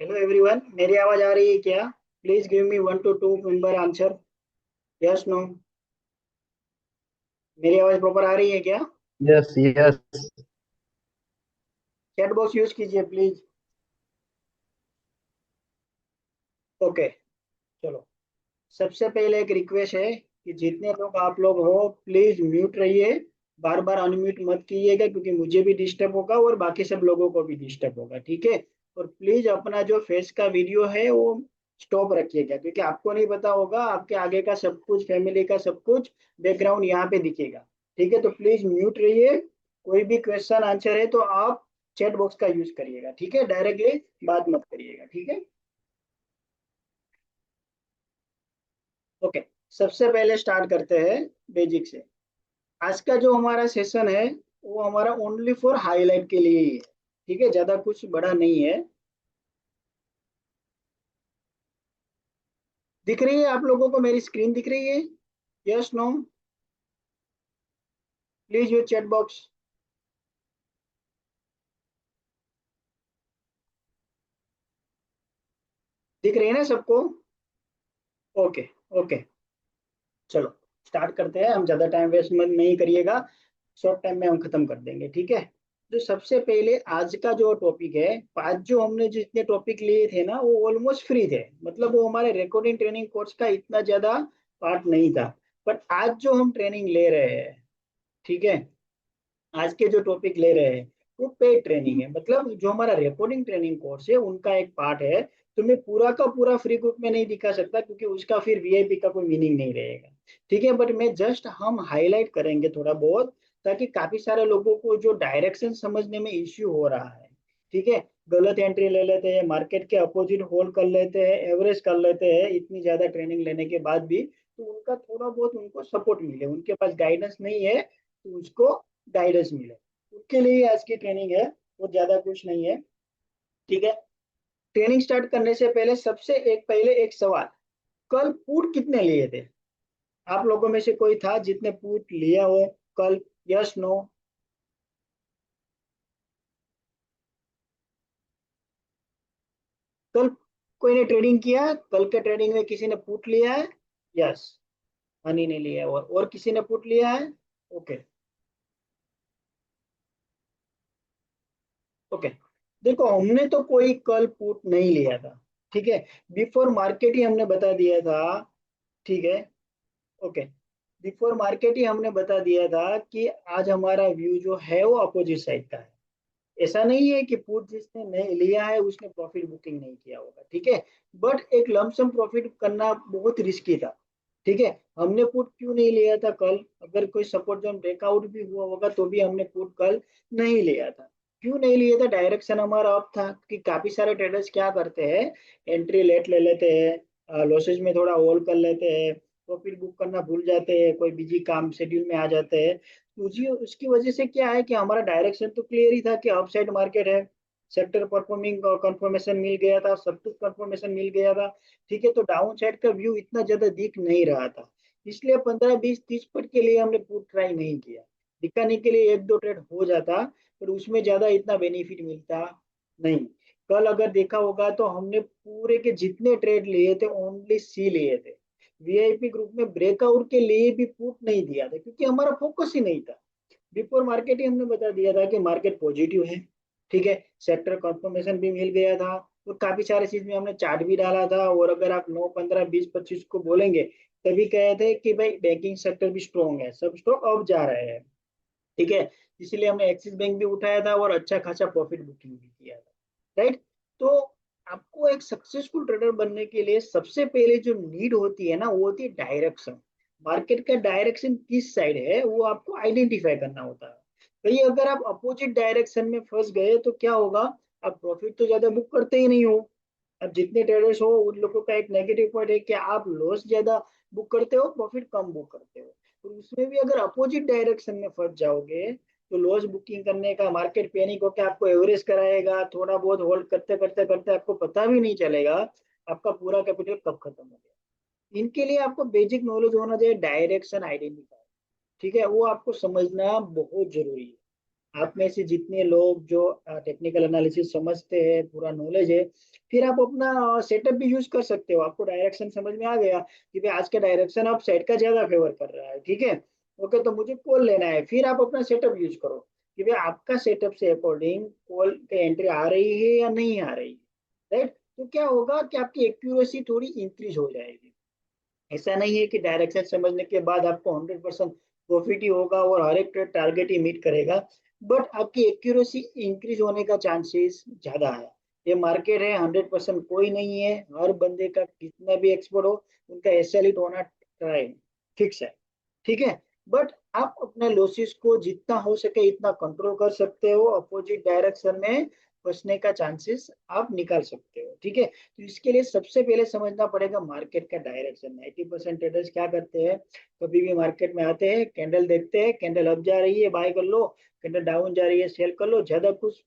Hello everyone, मेरी आवाज आ रही है क्या? Please give me 1 to 2 member answer. Yes, no. मेरी आवाज प्रॉपर आ रही है क्या? Yes yes. Chat box use कीजिए प्लीज। ओके, चलो। सबसे पहले एक रिक्वेस्ट है कि जितने लोग आप लोग हो प्लीज म्यूट रहिए। बार बार अनम्यूट मत कीजिएगा क्योंकि मुझे भी डिस्टर्ब होगा और बाकी सब लोगों को भी डिस्टर्ब होगा, ठीक है? और प्लीज अपना जो फेस का वीडियो है वो स्टॉप रखिएगा क्योंकि आपको नहीं पता होगा, आपके आगे का सब कुछ, फैमिली का सब कुछ बैकग्राउंड यहाँ पे दिखेगा। ठीक है, तो प्लीज म्यूट रहिए। कोई भी क्वेश्चन आंसर है तो आप चैट बॉक्स का यूज करिएगा, ठीक है? डायरेक्टली बात मत करिएगा, ठीक है? ओके, सबसे पहले स्टार्ट करते हैं बेसिक से। आज का जो हमारा सेशन है वो हमारा ओनली फॉर हाईलाइट के लिए ही है, ठीक है? ज्यादा कुछ बड़ा नहीं है। दिख रही है आप लोगों को? मेरी स्क्रीन दिख रही है? Yes, no? Please use chat box. दिख रही है ना सबको? ओके। ओके, चलो स्टार्ट करते हैं। हम ज्यादा टाइम वेस्ट मत नहीं करिएगा, शॉर्ट टाइम में हम खत्म कर देंगे, ठीक है? तो सबसे पहले आज का जो टॉपिक है, आज जो हमने जितने टॉपिक लिए थे ना वो ऑलमोस्ट फ्री थे। मतलब वो हमारे रिकॉर्डिंग ट्रेनिंग कोर्स का इतना ज्यादा पार्ट नहीं था। बट आज जो हम ट्रेनिंग ले रहे हैं, ठीक है, आज के जो टॉपिक ले रहे हैं वो पेड ट्रेनिंग है। मतलब जो हमारा रिकॉर्डिंग ट्रेनिंग कोर्स है उनका एक पार्ट है। तो मैं पूरा का पूरा फ्री ग्रुप में नहीं दिखा सकता क्योंकि उसका फिर वीआईपी का कोई मीनिंग नहीं रहेगा, ठीक है? बट मैं जस्ट हम हाईलाइट करेंगे थोड़ा बहुत, ताकि काफी सारे लोगों को जो डायरेक्शन समझने में इश्यू हो रहा है, ठीक है, गलत एंट्री ले लेते हैं, मार्केट के अपोजिट होल्ड कर लेते हैं, एवरेज कर लेते हैं, इतनी ज्यादा ट्रेनिंग लेने के बाद भी, तो उनका थोड़ा बहुत उनको सपोर्ट मिले, उनके पास गाइडेंस नहीं है तो उसको गाइडेंस मिले, उसके लिए आज की ट्रेनिंग है। वो ज्यादा कुछ नहीं है, ठीक है? ट्रेनिंग स्टार्ट करने से पहले सबसे पहले एक सवाल, कल पुट कितने लिए थे? आप लोगों में से कोई था जितने पुट लिया हो कल? Yes, no? कल कोई ने ट्रेडिंग किया? कल के ट्रेडिंग में किसी ने पुट लिया है? यस। हनी ने लिया है, और किसी ने पुट लिया है? ओके। ओके, देखो हमने तो कोई कल पुट नहीं लिया था, ठीक है? बिफोर मार्केट ही हमने बता दिया था, ठीक है? ओके, बिफोर मार्केट ही हमने बता दिया था कि आज हमारा व्यू जो है वो अपोजिट साइड का है। ऐसा नहीं है कि पुट जिसने नहीं लिया है उसने प्रॉफिट बुकिंग नहीं किया होगा, ठीक है? बट एक लमसम प्रॉफिट करना बहुत रिस्की था, ठीक है? हमने पुट क्यों नहीं लिया था कल? अगर कोई सपोर्ट जोन ब्रेकआउट भी हुआ होगा तो भी हमने पुट कल नहीं लिया था। क्यों नहीं लिया था? डायरेक्शन हमारा अप था कि काफी सारे ट्रेडर्स क्या करते हैं, एंट्री लेट ले लेते हैं, लॉसेज में थोड़ा होल्ड कर लेते हैं, प्रॉफिट बुक करना भूल जाते हैं, कोई बिजी काम शेड्यूल में आ जाते हैं। मुझे उसकी वजह से क्या है कि हमारा डायरेक्शन तो क्लियर ही था कि अपसाइड मार्केट है, सेक्टर परफॉर्मिंग कंफर्मेशन मिल गया था, सब कुछ कंफर्मेशन मिल गया था, ठीक है? तो डाउन साइड का व्यू इतना ज्यादा दिख नहीं रहा था, इसलिए 15 20 30 पॉइंट के लिए हमने पुट ट्राई नहीं किया। दिखाने के लिए एक दो ट्रेड हो जाता पर उसमें ज्यादा इतना बेनिफिट मिलता नहीं। कल अगर देखा होगा तो हमने पूरे के जितने ट्रेड लिए थे ओनली सी लिए थे। वीआईपी ग्रुप में ब्रेकआउट के लिए भी पुट नहीं दिया था क्योंकि हमारा फोकस ही नहीं था। बिफोर मार्केट ही हमने बता दिया था कि मार्केट पॉजिटिव है, ठीक है? सेक्टर कंफर्मेशन भी मिल गया था और काफी सारे चीज में हमने चार्ट भी डाला था। और अगर आप 9 15 20 25 को बोलेंगे तभी कहे थे कि भाई बैंकिंग सेक्टर भी स्ट्रॉन्ग है, सब स्टॉक अप जा रहे हैं, ठीक है? इसलिए हमने एक्सिस बैंक भी उठाया था और अच्छा खासा प्रॉफिट बुकिंग भी किया था, राइट? तो आपको एक सक्सेसफुल ट्रेडर बनने के लिए सबसे पहले जो नीड होती है ना वो होती है डायरेक्शन। मार्केट का डायरेक्शन किस साइड है वो आपको आइडेंटिफाई करना होता है। भाई अगर आप अपोजिट डायरेक्शन में फंस गए तो क्या होगा? आप प्रॉफिट तो ज्यादा बुक करते ही नहीं हो। अब जितने ट्रेडर्स हो उन लोगों का एक नेगेटिव पॉइंट है कि आप लॉस ज्यादा बुक करते हो, प्रॉफिट कम बुक करते हो। तो उसमें भी अगर अपोजिट डायरेक्शन में फंस जाओगे तो लॉस बुकिंग करने का, मार्केट पैनिक होकर आपको एवरेज कराएगा, थोड़ा बहुत होल्ड करते करते करते आपको पता भी नहीं चलेगा आपका पूरा कैपिटल कब खत्म हो गया। इनके लिए आपको बेसिक नॉलेज होना चाहिए डायरेक्शन आइडेंटिफाई, ठीक है? वो आपको समझना बहुत जरूरी है। आप में से जितने लोग जो टेक्निकल एनालिसिस समझते हैं, पूरा नॉलेज है, फिर आप अपना सेटअप भी यूज कर सकते हो। आपको डायरेक्शन समझ में आ गया कि भाई आज का डायरेक्शन आप सेट का ज्यादा फेवर कर रहा है, ठीक है, ओके, तो मुझे कॉल लेना है, फिर आप अपना सेटअप यूज करो कि भाई आपका सेटअप से अकॉर्डिंग कॉल की एंट्री आ रही है या नहीं आ रही है, राइट। तो क्या होगा कि आपकी एक्यूरेसी थोड़ी इंक्रीज हो जाएगी। ऐसा नहीं है कि डायरेक्शन समझने के बाद आपको 100% प्रॉफिट ही होगा और हर एक टारगेट ही मीट करेगा, बट आपकी एक्यूरेसी इंक्रीज होने का चांसेस ज्यादा है। ये मार्केट है, 100% कोई नहीं है, हर बंदे का कितना भी एक्सपर्ट हो उनका एसएल होना ट्राई फिक्स है, ठीक है। बट आप अपने लॉसेस को जितना हो सके इतना कंट्रोल कर सकते हो, अपोजिट डायरेक्शन में फंसने का चांसेस आप निकाल सकते हो, ठीक है। तो इसके लिए सबसे पहले समझना पड़ेगा मार्केट का डायरेक्शन। 90% ट्रेडर्स क्या करते हैं, कभी भी मार्केट में आते हैं, कैंडल देखते हैं, कैंडल अप जा रही है बाय कर लो, कैंडल डाउन जा रही है सेल कर लो, ज्यादा कुछ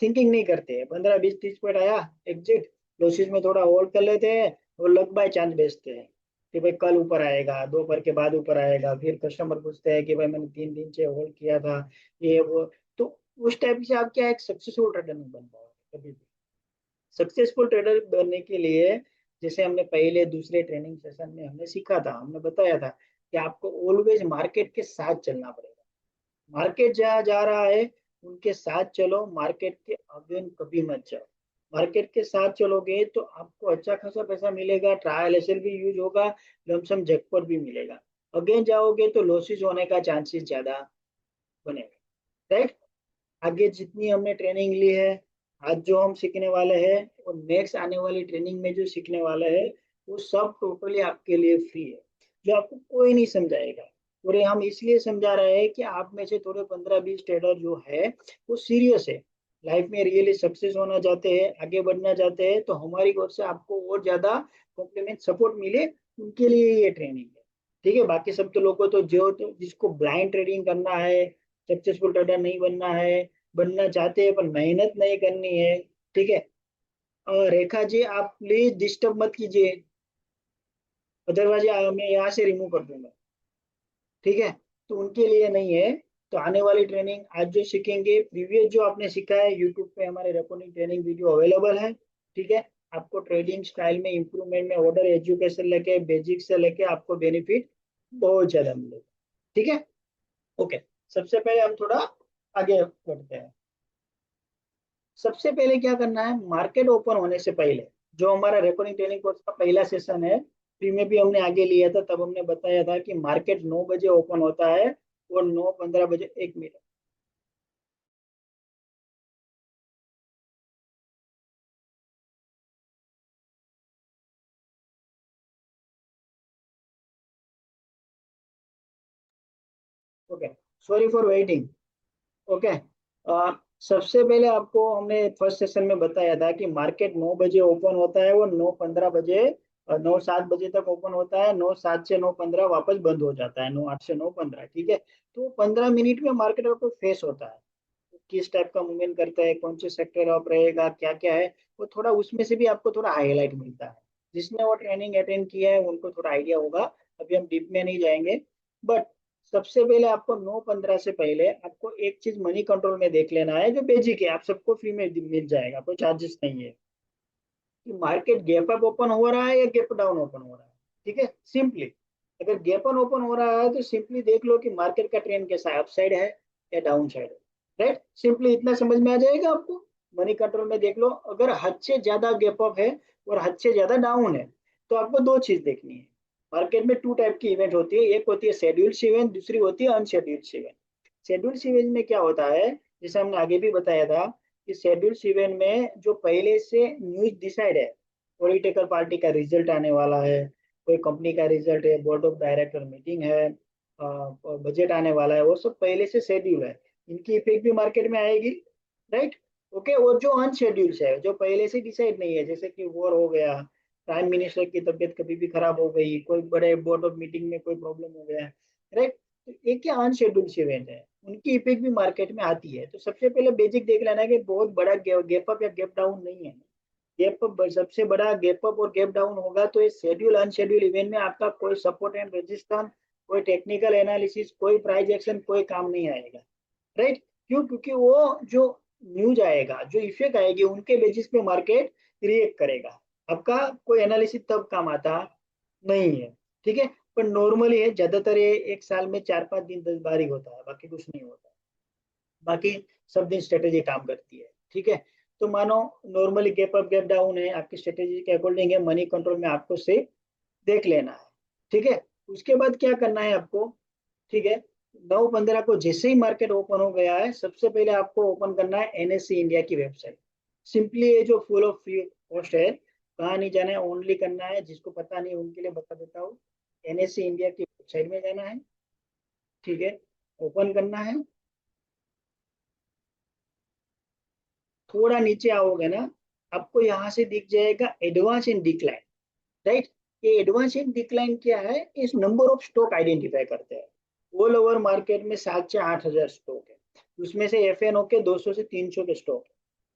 थिंकिंग नहीं करते हैं। 15 20 30 पॉइंट आया, एग्जिट, लॉसेस में थोड़ा होल्ड कर लेते हैं और लक बाय चांस बेचते हैं कि भाई कल ऊपर आएगा, दोपहर के बाद ऊपर आएगा। फिर कस्टमर पूछते हैं कि भाई मैंने 3 दिन से होल्ड किया था, ये वो। तो उस टाइप से आप क्या एक सक्सेसफुल ट्रेडर नहीं बन पाओगे कभी भी। सक्सेसफुल ट्रेडर बनने के लिए, जैसे हमने पहले दूसरे ट्रेनिंग सेशन में हमने सीखा था, हमने बताया था कि आपको ऑलवेज मार्केट के साथ चलना पड़ेगा। मार्केट जहाँ जा रहा है उनके साथ चलो, मार्केट के अगेंस्ट कभी मत जाओ। मार्केट के साथ चलोगे तो आपको अच्छा खासा पैसा मिलेगा, ट्रायल एसएल भी यूज होगा, लमसम जैकपॉट भी मिलेगा। अगेंस्ट जाओगे तो लॉसेस होने का चांसेस ज्यादा बनेगा, राइट। आगे जितनी हमने ट्रेनिंग ली है, आज जो हम सीखने वाले हैं और नेक्स्ट आने वाली ट्रेनिंग में जो सीखने वाले हैं, वो सब टोटली आपके लिए फ्री है, जो आपको कोई नहीं समझाएगा। और ये हम इसलिए समझा रहे हैं कि आप में से थोड़े 15 20 ट्रेडर जो है वो सीरियस है, लाइफ में रियली सक्सेस होना चाहते हैं, आगे बढ़ना चाहते हैं, तो हमारी ओर से आपको और ज्यादा कॉम्प्लीमेंट सपोर्ट मिले, उनके लिए ये ट्रेनिंग है, ठीक है। बाकी सब तो लोगों तो जो तो जिसको ब्लाइंड ट्रेडिंग करना है, सक्सेसफुल ट्रेडर नहीं बनना है, बनना चाहते हैं पर मेहनत नहीं करनी है, ठीक है। रेखा जी आप प्लीज डिस्टर्ब मत कीजिए, अदरवाइज मैं यहाँ से रिमूव कर दूंगा, ठीक है। तो उनके लिए नहीं है। तो आने वाली ट्रेनिंग आज जो सीखेंगे, प्रीवियस जो आपने सीखा है, यूट्यूब पे हमारे रेकॉर्डिंग ट्रेनिंग वीडियो अवेलेबल है, ठीक है। आपको ट्रेडिंग स्टाइल में इंप्रूवमेंट में ऑर्डर एजुकेशन लेके बेसिक से लेके आपको बेनिफिट बहुत ज्यादा मिलेगा, ठीक है, ओके। सबसे पहले हम थोड़ा आगे बढ़ते हैं। सबसे पहले क्या करना है, मार्केट ओपन होने से पहले, जो हमारा रेकॉर्डिंग ट्रेनिंग कोर्स का पहला सेशन है, फ्री में भी हमने आगे लिया था, तब हमने बताया था कि मार्केट 9 बजे ओपन होता है और 9:15 एक minute, okay, sorry for waiting, okay. सबसे पहले आपको हमने फर्स्ट सेशन में बताया था कि मार्केट 9 बजे ओपन होता है और 9:15 9 7 बजे तक ओपन होता है, 9 7 से 9:15 वापस बंद हो जाता है, 9 8 से 9:15, ठीक है। तो 15 मिनट में मार्केट आपको फेस होता है, किस टाइप का मूवमेंट करता है, कौन से सेक्टर ऑफ रहेगा, क्या क्या है, वो थोड़ा उसमें से भी आपको थोड़ा हाईलाइट मिलता है। जिसने वो ट्रेनिंग अटेंड किया है उनको थोड़ा आइडिया होगा, अभी हम डीप में नहीं जाएंगे। बट सबसे पहले आपको 9:15 से पहले आपको एक चीज मनी कंट्रोल में देख लेना है, जो बेसिक है, आप सबको फ्री में मिल जाएगा, कोई चार्जेस नहीं है, कि मार्केट गैप अप ओपन हो रहा है या गैप डाउन ओपन हो रहा है, ठीक है। सिंपली अगर गैप अप ओपन हो रहा है तो सिंपली देख लो कि मार्केट का ट्रेंड कैसा है, अप साइड है या डाउन साइड है, राइट। सिंपली इतना समझ में आ जाएगा आपको। मनी कंट्रोल में देख लो, अगर हद से ज्यादा गैप अप है और हद से ज्यादा डाउन है, तो आपको दो चीज देखनी है। मार्केट में टू टाइप की इवेंट होती है, एक होती है शेड्यूल्ड इवेंट, दूसरी होती है अनशेड्यूल्ड इवेंट। शेड्यूल्ड इवेंट में क्या होता है, जैसे हमने आगे भी बताया था कि शेड्यूल्ड इवेंट में जो पहले से न्यूज डिसाइड है, पॉलिटिकल पार्टी का रिजल्ट आने वाला है, कोई कंपनी का रिजल्ट है, बोर्ड ऑफ डायरेक्टर मीटिंग है, बजट आने वाला है, वो सब पहले से शेड्यूल है, इनकी इफेक्ट भी मार्केट में आएगी, राइट, ओके। और जो अनशेड्यूल्ड है, जो पहले से डिसाइड नहीं है, जैसे कि वॉर हो गया, प्राइम मिनिस्टर की तबीयत कभी भी खराब हो गई, कोई बड़े बोर्ड ऑफ मीटिंग में कोई प्रॉब्लम हो गया, राइट, तो एक क्या अनशेड्यूल्ड इवेंट है, उनकी इफेक्ट भी मार्केट में आती है। तो सबसे पहले बेसिक देख लेना है कि बहुत बड़ा गैप अप या गैप डाउन नहीं है। गैप अप सबसे बड़ा गैप अप और गैप डाउन होगा तो ये शेड्यूल अनशेड्यूल इवेंट में आपका कोई सपोर्ट एंड रेजिस्टेंस, कोई टेक्निकल एनालिसिस, कोई प्राइस एक्शन, कोई काम नहीं आएगा, राइट। क्यों? क्योंकि वो जो न्यूज आएगा, जो इफेक्ट आएगी, उनके बेसिस पे मार्केट रिएक्ट करेगा। आपका कोई एनालिसिस तब काम आता नहीं है। ठीक है, पर नॉर्मली है, ज्यादातर ये एक साल में 4-5 दिन 10 बार ही होता है, बाकी कुछ नहीं होता। बाकी सब दिन स्ट्रेटेजी काम करती है। ठीक है, तो मानो normally gap up gap down है, आपकी स्ट्रेटेजी के अकॉर्डिंग है, मनी कंट्रोल में आपको सिर्फ देख लेना है। ठीक है, उसके बाद क्या करना है आपको? ठीक है, 9/15 को जैसे ही मार्केट ओपन हो गया है, सबसे पहले आपको ओपन करना है एनएससी इंडिया की वेबसाइट। सिंपली ये जो फुल ऑफ फ्री कॉस्ट है, कहाँ नहीं जाना है, ओनली करना है, जिसको पता नहीं उनके लिए बता देता हूँ। एनएससी इंडिया की वेबसाइट में जाना है। ठीक है, ओपन करना है। थोड़ा नीचे आओगे ना, आपको यहाँ से दिख जाएगा एडवांस इन डिक्लाइन। राइट, ये एडवांस इन डिक्लाइन क्या है? इस नंबर ऑफ स्टॉक आइडेंटिफाई करते हैं। ऑल ओवर मार्केट में 7 से 8 हजार स्टॉक है, उसमें से एफएनओ के 200 से 300 के स्टॉक है।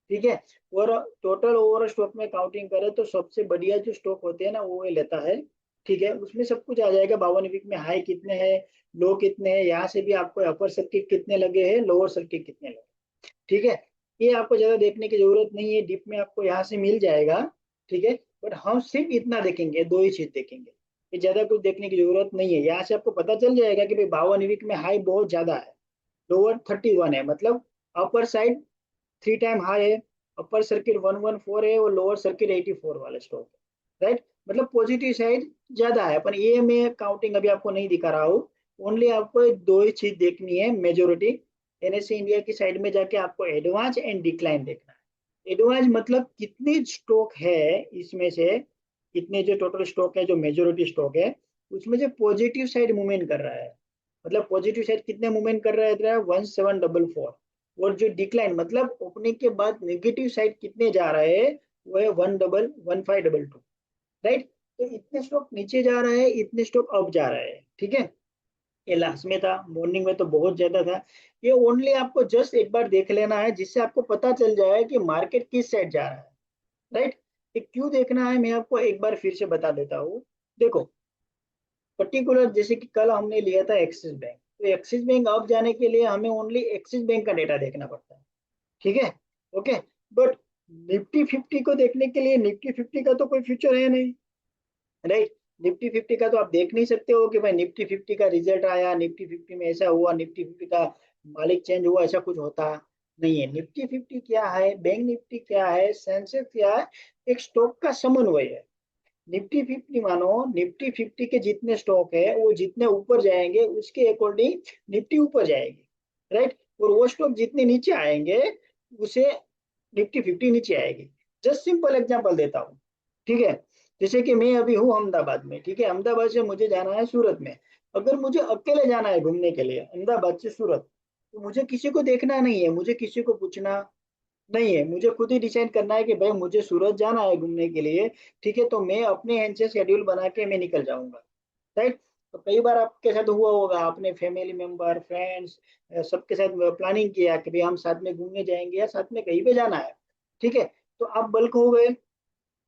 ठीक है, और टोटल ओवर स्टॉक में काउंटिंग करें तो सबसे बढ़िया जो स्टॉक होते हैं ना, वो ये लेता है। ठीक है, उसमें सब कुछ आ जाएगा, 52 वीक में हाई कितने हैं, लो कितने हैं, यहाँ से भी आपको अपर सर्किट कितने लगे हैं, लोअर सर्किट कितने लगे। ठीक है, ये आपको ज्यादा देखने की जरूरत नहीं है, डिप में आपको यहाँ से मिल जाएगा। ठीक है, बट हम सिर्फ इतना देखेंगे, दो ही चीज देखेंगे, ये ज्यादा कुछ देखने की जरूरत नहीं है। यहाँ से आपको पता चल जाएगा कि भाई 52 वीक में हाई बहुत ज्यादा है, लोअर 31 है, मतलब अपर साइड 3 टाइम हाई है, अपर सर्किट 114 है, और लोअर सर्किट 84 वाला स्टॉक है। राइट, मतलब पॉजिटिव साइड ज्यादा है, पर ये मैं काउंटिंग अभी आपको नहीं दिखा रहा हूँ। ओनली आपको दो ही चीज देखनी है मेजोरिटी। एनएससी इंडिया की साइड में जाके आपको एडवांस एंड डिक्लाइन देखना है। एडवांस मतलब कितने स्टॉक है इसमें से, कितने जो टोटल स्टॉक है, जो मेजोरिटी स्टॉक है, उसमें जो पॉजिटिव साइड मूवमेंट कर रहा है, मतलब पॉजिटिव साइड कितने मूवमेंट कर रहा है? 1744। और जो डिक्लाइन मतलब ओपनिंग के बाद नेगेटिव साइड कितने जा रहे हैं, वो है 1522। राइट, तो इतने स्टॉक नीचे जा रहे हैं, इतने स्टॉक अप जा रहे हैं। ठीक है, ये लास्ट में था, मॉर्निंग में तो बहुत ज्यादा था। ये ओनली आपको जस्ट एक बार देख लेना है, जिससे आपको पता चल जाए कि मार्केट किस साइड जा रहा है। राइट, ये क्यों देखना है मैं आपको एक बार फिर से बता देता हूँ। देखो, पर्टिकुलर जैसे कि कल हमने लिया था एक्सिस बैंक, तो एक्सिस बैंक अब जाने के लिए हमें ओनली एक्सिस बैंक का डेटा देखना पड़ता है। ठीक है, ओके, बट निफ्टी 50 को देखने के लिए निफ्टी 50 का तो कोई फ्यूचर है नहीं। राइट, निफ्टी 50 का तो आप देख नहीं सकते हो कि भाई निफ्टी 50 का रिजल्ट आया, निफ्टी 50 में ऐसा हुआ, निफ्टी 50 का मालिक चेंज हुआ, ऐसा कुछ होता नहीं है। निफ्टी 50 क्या है, बैंक निफ्टी क्या है, सेंसेक्स क्या है, एक स्टॉक का समन्वय है। निफ्टी 50 मानो, निफ्टी 50 के जितने स्टॉक है, वो जितने ऊपर जाएंगे उसके अकॉर्डिंग निफ्टी ऊपर जाएगी। राइट, और वो स्टॉक जितने नीचे आएंगे, उसे निफ्टी 50 नीचे आएगी। जस्ट सिंपल एग्जांपल देता हूँ। ठीक है, जैसे कि मैं अभी हूँ अहमदाबाद में। ठीक है, अहमदाबाद से मुझे जाना है सूरत में। अगर मुझे अकेले जाना है घूमने के लिए अहमदाबाद से सूरत, तो मुझे किसी को देखना नहीं है, मुझे किसी को पूछना नहीं है, मुझे खुद ही डिसाइड करना है कि भाई मुझे सूरत जाना है घूमने के लिए। ठीक है, तो मैं अपने हैंड से शेड्यूल बना के मैं निकल जाऊंगा। राइट, तो कई बार आपके साथ हुआ होगा, आपने फैमिली मेंबर फ्रेंड्स सबके साथ प्लानिंग किया कि भाई हम साथ में घूमने जाएंगे या साथ में कहीं पे जाना है। ठीक है, तो आप बल्क हो गए।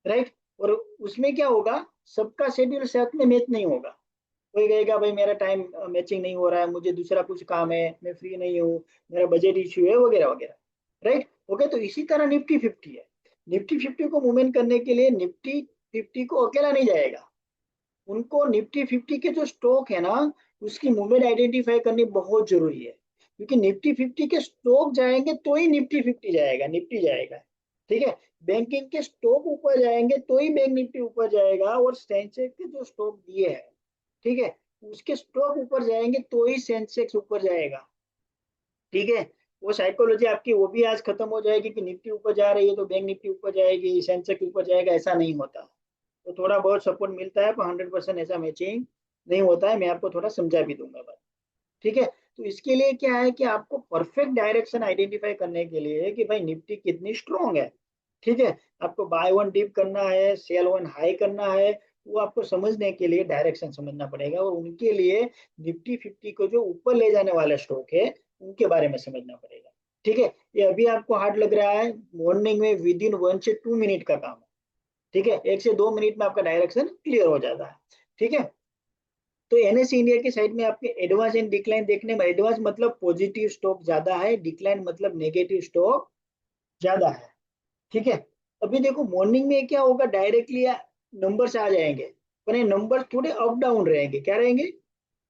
राइट, और उसमें क्या होगा, सबका शेड्यूल साथ में मैच नहीं होगा। कोई कहेगा भाई मेरा टाइम मैचिंग नहीं हो रहा है, मुझे दूसरा कुछ काम है, मैं फ्री नहीं हूँ, मेरा बजट इश्यू है, वगैरह वगैरह। राइट, ओके, तो इसी तरह निफ्टी 50 है। निफ्टी 50 को मूवमेंट करने के लिए निफ्टी 50 को अकेला नहीं जाएगा, उनको निफ्टी 50 के जो स्टॉक है ना, उसकी मूवमेंट आइडेंटिफाई करनी बहुत जरूरी है। क्योंकि निफ्टी 50 के स्टॉक जाएंगे तो ही निफ्टी 50 जाएगा, निफ्टी जाएगा। ठीक है, बैंकिंग के स्टॉक ऊपर जाएंगे तो ही बैंक निफ्टी ऊपर जाएगा, और सेंसेक्स के जो स्टॉक दिए हैं, ठीक है, उसके स्टॉक ऊपर जाएंगे तो ही सेंसेक्स ऊपर जाएगा। ठीक है, वो साइकोलॉजी आपकी वो भी आज खत्म हो जाएगी कि निफ्टी ऊपर जा रही है तो बैंक निफ्टी ऊपर जाएगी, सेंसेक्स ऊपर जाएगा, ऐसा नहीं होता। तो थोड़ा बहुत सपोर्ट मिलता है, पर 100% ऐसा मैचिंग नहीं होता है। मैं आपको थोड़ा समझा भी दूंगा बात। ठीक है, तो इसके लिए क्या है कि आपको परफेक्ट डायरेक्शन आइडेंटिफाई करने के लिए कि भाई निफ्टी कितनी स्ट्रांग है। ठीक है, आपको बाय वन डिप करना है, सेल वन हाई करना है, वो आपको समझने के लिए डायरेक्शन समझना पड़ेगा, और उनके लिए निफ्टी 50 को जो ऊपर ले जाने वाला स्टॉक है, उनके बारे में समझना पड़ेगा। ठीक है, ये अभी आपको हार्ड लग रहा है, मॉर्निंग में विद इन 1 से 2 मिनट का काम है। ठीक है, 1 से 2 मिनट में आपका डायरेक्शन क्लियर हो जाता है। ठीक है, तो एनएससी इंडिया की साइड में आपके एडवांस एंड डिक्लाइन देखने में, एडवांस मतलब पॉजिटिव स्टॉक ज्यादा है, डिक्लाइन मतलब नेगेटिव स्टॉक ज्यादा है। ठीक है। अभी देखो मॉर्निंग में क्या होगा, डायरेक्टली नंबर्स आ जाएंगे, पर ये नंबर्स थोड़े अप डाउन रहेंगे, क्या रहेंगे,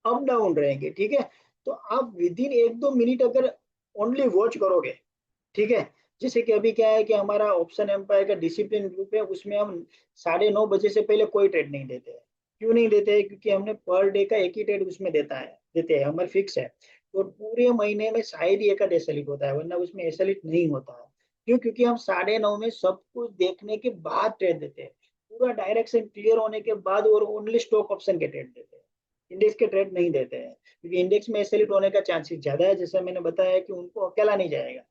अप डाउन रहेंगे। ठीक है। तो आप विद इन 1-2 मिनट अगर ओनली वॉच करोगे, ठीक है, जैसे कि अभी क्या है कि हमारा ऑप्शन एम्पायर का डिसिप्लिन ग्रुप है, उसमें हम 9:30 बजे से पहले कोई ट्रेड नहीं देते हैं। क्यों नहीं देते हैं? क्योंकि हमने पर डे का एक ही ट्रेड उसमें देते हैं, हमारे फिक्स है। और पूरे महीने में शायद ही एक आध एसएलइट होता है, वरना उसमें एसएलइट नहीं होता है। क्यों? क्योंकि हम 9:30 में सब कुछ देखने के बाद ट्रेड देते हैं, पूरा डायरेक्शन क्लियर होने के बाद, और ओनली स्टॉक ऑप्शन के ट्रेड देते हैं, इंडेक्स के ट्रेड नहीं देते हैं। क्योंकि इंडेक्स में एसएलइट होने का चांसेस ज्यादा है, जैसे मैंने बताया कि उनको अकेला नहीं जाएगा।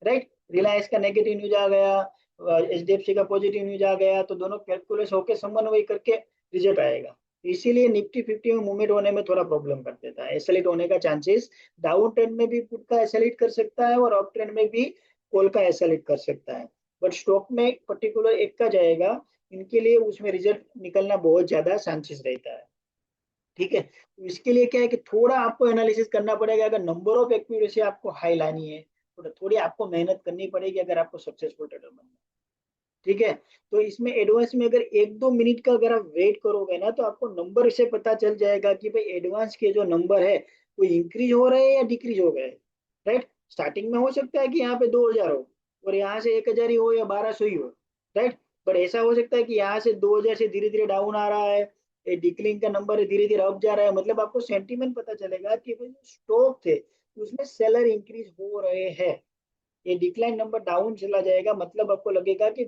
राइट। रिलायंस का नेगेटिव न्यूज आ गया, एचडीएफसी का पॉजिटिव न्यूज आ गया, तो दोनों कैलकुलेट होकर समन्वय करके रिजल्ट आएगा। तो इसीलिए निफ्टी 50 में मूवमेंट होने में थोड़ा प्रॉब्लम कर देता है, एसएलइट होने का चांसेस। डाउन ट्रेंड में भी पुट का एसएलइट कर सकता है, और अप ट्रेंड में भी कॉल का एसएलइट कर सकता है। बट स्टॉक में पर्टिकुलर एक का जाएगा, इनके लिए उसमें रिजल्ट निकलना बहुत ज्यादा चांसेस रहता है। ठीक है। तो इसके लिए क्या है कि थोड़ा आपको एनालिसिस करना पड़ेगा, अगर नंबर ऑफ एक्यूरेसी आपको हाई लानी है, तो थोड़ी आपको मेहनत करनी पड़ेगी अगर आपको सक्सेसफुल ट्रेडर बनना है। ठीक है। तो इसमें एडवांस में अगर 1-2 मिनट का अगर आप वेट करोगे ना, तो आपको नंबर से पता चल जाएगा कि भाई एडवांस के जो नंबर है वो इंक्रीज हो रहे हैं या डिक्रीज हो गए। राइट। स्टार्टिंग में हो सकता है कि यहाँ पे 2,000 हो, और यहाँ से 1,000 ही हो या 1,200 ही हो। राइट। पर ऐसा हो सकता है कि यहाँ से 2,000 से धीरे धीरे डाउन आ रहा है, ये डिक्लिंग का नंबर धीरे धीरे अप जा रहा है, मतलब आपको सेंटीमेंट पता चलेगा कि भाई स्टॉक थे उसमें सेलर इंक्रीज हो रहे हैं। ये डिक्लाइन नंबर डाउन चला जाएगा, मतलब आपको लगेगा कि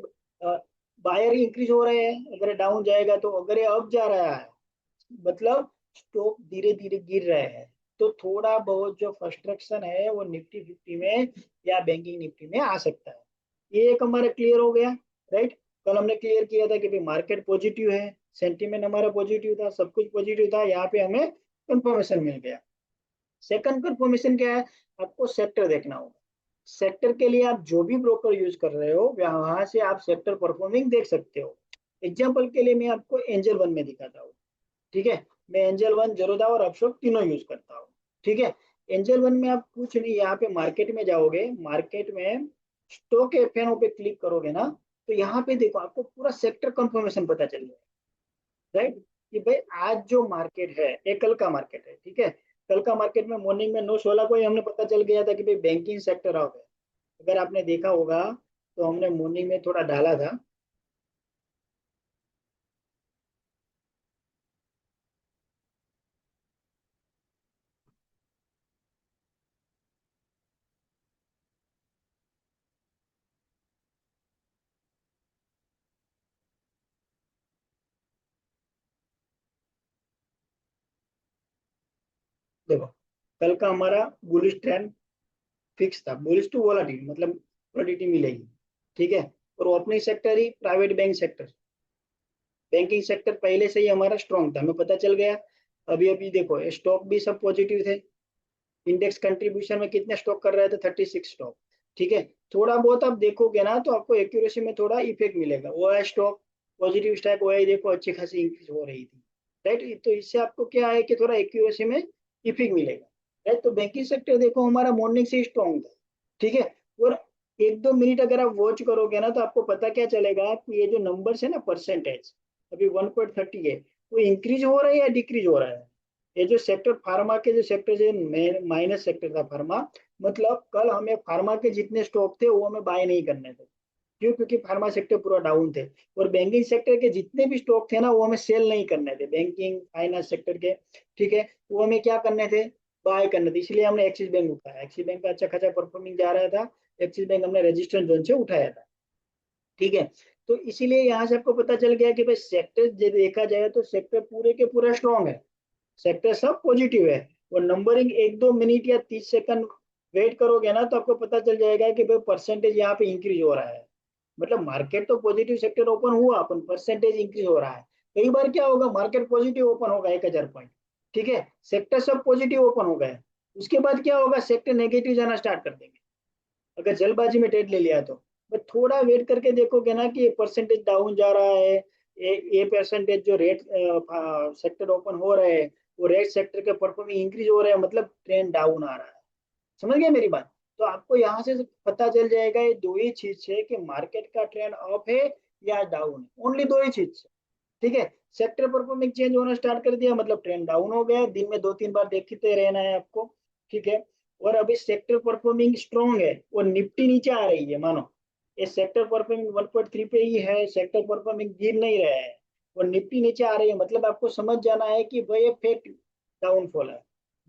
बायर ही इंक्रीज हो रहे हैं। अगर डाउन जाएगा, तो अगर ये अप जा रहा है, मतलब स्टॉक धीरे धीरे गिर रहे हैं। तो थोड़ा बहुत जो फ्रस्ट्रेशन है वो निफ्टी 50 में या बैंकिंग निफ्टी में आ सकता है। ये एक हमारा क्लियर हो गया। राइट। कल हमने क्लियर किया था कि भाई मार्केट पॉजिटिव है, सेंटीमेंट हमारा पॉजिटिव था, सब कुछ पॉजिटिव था, यहाँ पे हमें कंफर्मेशन मिल गया। सेकंड कंफर्मेशन क्या है, आपको सेक्टर देखना होगा। सेक्टर के लिए आप जो भी ब्रोकर यूज कर रहे हो, वहां से आप सेक्टर परफॉर्मिंग देख सकते हो। एग्जाम्पल के लिए मैं आपको एंजल वन में दिखाता हूँ। ठीक है। मैं एंजल वन, जरोदा और अपशॉक तीनों यूज करता हूँ। ठीक है। एंजल वन में आप कुछ नहीं, यहाँ पे मार्केट में जाओगे, मार्केट में स्टॉक एफएनओ पे क्लिक करोगे ना, तो यहाँ पे देखो आपको पूरा सेक्टर कंफर्मेशन पता चल जाएगा। राइट। कि भाई आज जो मार्केट है, ये कल का मार्केट है। ठीक है। कल का मार्केट में मॉर्निंग में 9:16 को ही हमने पता चल गया था कि भाई बैंकिंग सेक्टर ऑफ है। अगर आपने देखा होगा, तो हमने मॉर्निंग में थोड़ा डाला था। देखो, कल का हमारा बुलिश ट्रेंड फिक्स था, बुलिश टू वोलाटिलिटी, मतलब वोलाटिलिटी मिलेगी। ठीक है। और ओपनिंग सेक्टर ही private bank sector, banking sector पहले से ही हमारा स्ट्रॉन्ग था, हमें पता चल गया। अभी अभी देखो स्टॉक भी सब पॉजिटिव थे। इंडेक्स कंट्रीब्यूशन में कितने स्टॉक कर रहे थे, 36 स्टॉक। ठीक है। थोड़ा बहुत आप देखोगे ना, तो आपको एक्यूरेसी में थोड़ा इफेक्ट मिलेगा। वो है स्टॉक पॉजिटिव स्टॉक, वो है देखो अच्छी खासी इंक्रीज हो रही थी। राइट। तो इससे आपको क्या है कि थोड़ा एक्यूरेसी में इफेक्ट मिलेगा। राइट। तो बैंकिंग सेक्टर देखो हमारा मॉर्निंग से स्ट्रॉन्ग था। ठीक है। और 1-2 मिनट अगर आप वॉच करोगे ना, तो आपको पता क्या चलेगा कि ये जो नंबर्स है ना, परसेंटेज अभी 1.30 है, वो इंक्रीज हो रहा है या डिक्रीज हो रहा है। ये जो सेक्टर फार्मा के जो सेक्टर है, माइनस सेक्टर था फार्मा, मतलब कल हमें फार्मा के जितने स्टॉक थे वो हमें बाय नहीं करने थे। क्यों? क्योंकि फार्मा सेक्टर पूरा डाउन थे। और बैंकिंग सेक्टर के जितने भी स्टॉक थे ना, वो हमें सेल नहीं करने थे, बैंकिंग फाइनेंस सेक्टर के। ठीक है। वो हमें क्या करने थे, बाय करने थे। इसलिए हमने एक्सिस बैंक उठाया, एक्सिस बैंक का अच्छा खासा परफॉर्मिंग जा रहा था, एक्सिस बैंक हमने रेजिस्टेंस जोन से उठाया था। ठीक है। तो इसीलिए यहाँ से आपको पता चल गया कि भाई सेक्टर देखा जाए तो सेक्टर पूरे के पूरा स्ट्रॉन्ग है, सेक्टर सब पॉजिटिव है। और नंबरिंग 1-2 मिनट या 30 सेकंड वेट करोगे ना, तो आपको पता चल जाएगा कि भाई परसेंटेज यहाँ पे इंक्रीज हो रहा है। मतलब मार्केट तो पॉजिटिव सेक्टर ओपन हुआ, अपन परसेंटेज इंक्रीज हो रहा है। कई बार क्या होगा, मार्केट पॉजिटिव ओपन होगा 1,000 पॉइंट, ठीक है, सेक्टर सब पॉजिटिव ओपन हो गए, उसके बाद क्या होगा, सेक्टर नेगेटिव जाना स्टार्ट कर देंगे, अगर जल्दबाजी में ट्रेड ले लिया तो। बट थोड़ा वेट करके देखोगे ना कि ये परसेंटेज डाउन जा रहा है, ये परसेंटेज जो रेट सेक्टर ओपन हो रहे हैं, वो रेड सेक्टर के परफॉर्मिंग इंक्रीज हो रहा है, मतलब ट्रेंड डाउन आ रहा है। समझ गए मेरी बात? तो आपको यहाँ से पता चल जाएगा ये दो ही चीज है कि मार्केट का ट्रेंड अप है या डाउन है, ओनली दो ही चीज। ठीक है, सेक्टर परफॉर्मिंग चेंज होना स्टार्ट कर दिया मतलब ट्रेंड डाउन हो गया, दिन में 2-3 बार देखते रहना है आपको। ठीक है, और अभी सेक्टर परफॉर्मिंग स्ट्रॉन्ग है और निफ्टी नीचे आ रही है, मानो ये सेक्टर परफॉर्मिंग 1.3 पे ही है, सेक्टर परफॉर्मिंग गिर नहीं रहा है और निफ्टी नीचे आ रही है, मतलब आपको समझ जाना है कि भाई ये फेक डाउनफॉल है,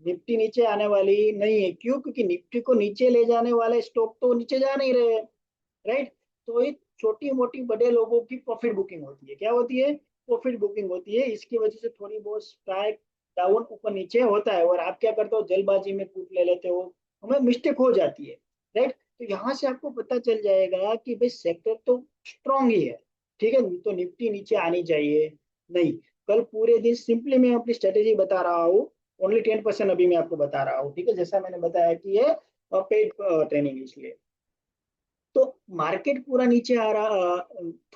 निफ्टी नीचे आने वाली नहीं है। क्यों? क्योंकि निफ्टी को नीचे ले जाने वाले स्टॉक तो नीचे जा नहीं रहे, राइट? तो ये छोटी मोटी बड़े लोगों की प्रॉफिट बुकिंग होती है, क्या होती है? प्रॉफिट बुकिंग होती है, इसकी वजह से थोड़ी बहुत स्ट्राइक डाउन ऊपर नीचे होता है, और आप क्या करते हो, जल्दबाजी में पुट ले लेते हो, हमें मिस्टेक हो जाती है, राइट? तो यहाँ से आपको पता चल जाएगा कि भाई सेक्टर तो स्ट्रांग ही है, ठीक है, तो निफ्टी नीचे आनी चाहिए नहीं। कल पूरे दिन सिंपली मैं अपनी स्ट्रेटेजी बता रहा हूँ, ओनली 10% अभी मैं आपको बता रहा हूँ, ठीक है, जैसा मैंने बताया कि ये पेड ट्रेनिंग इसलिए। तो मार्केट पूरा नीचे आ रहा,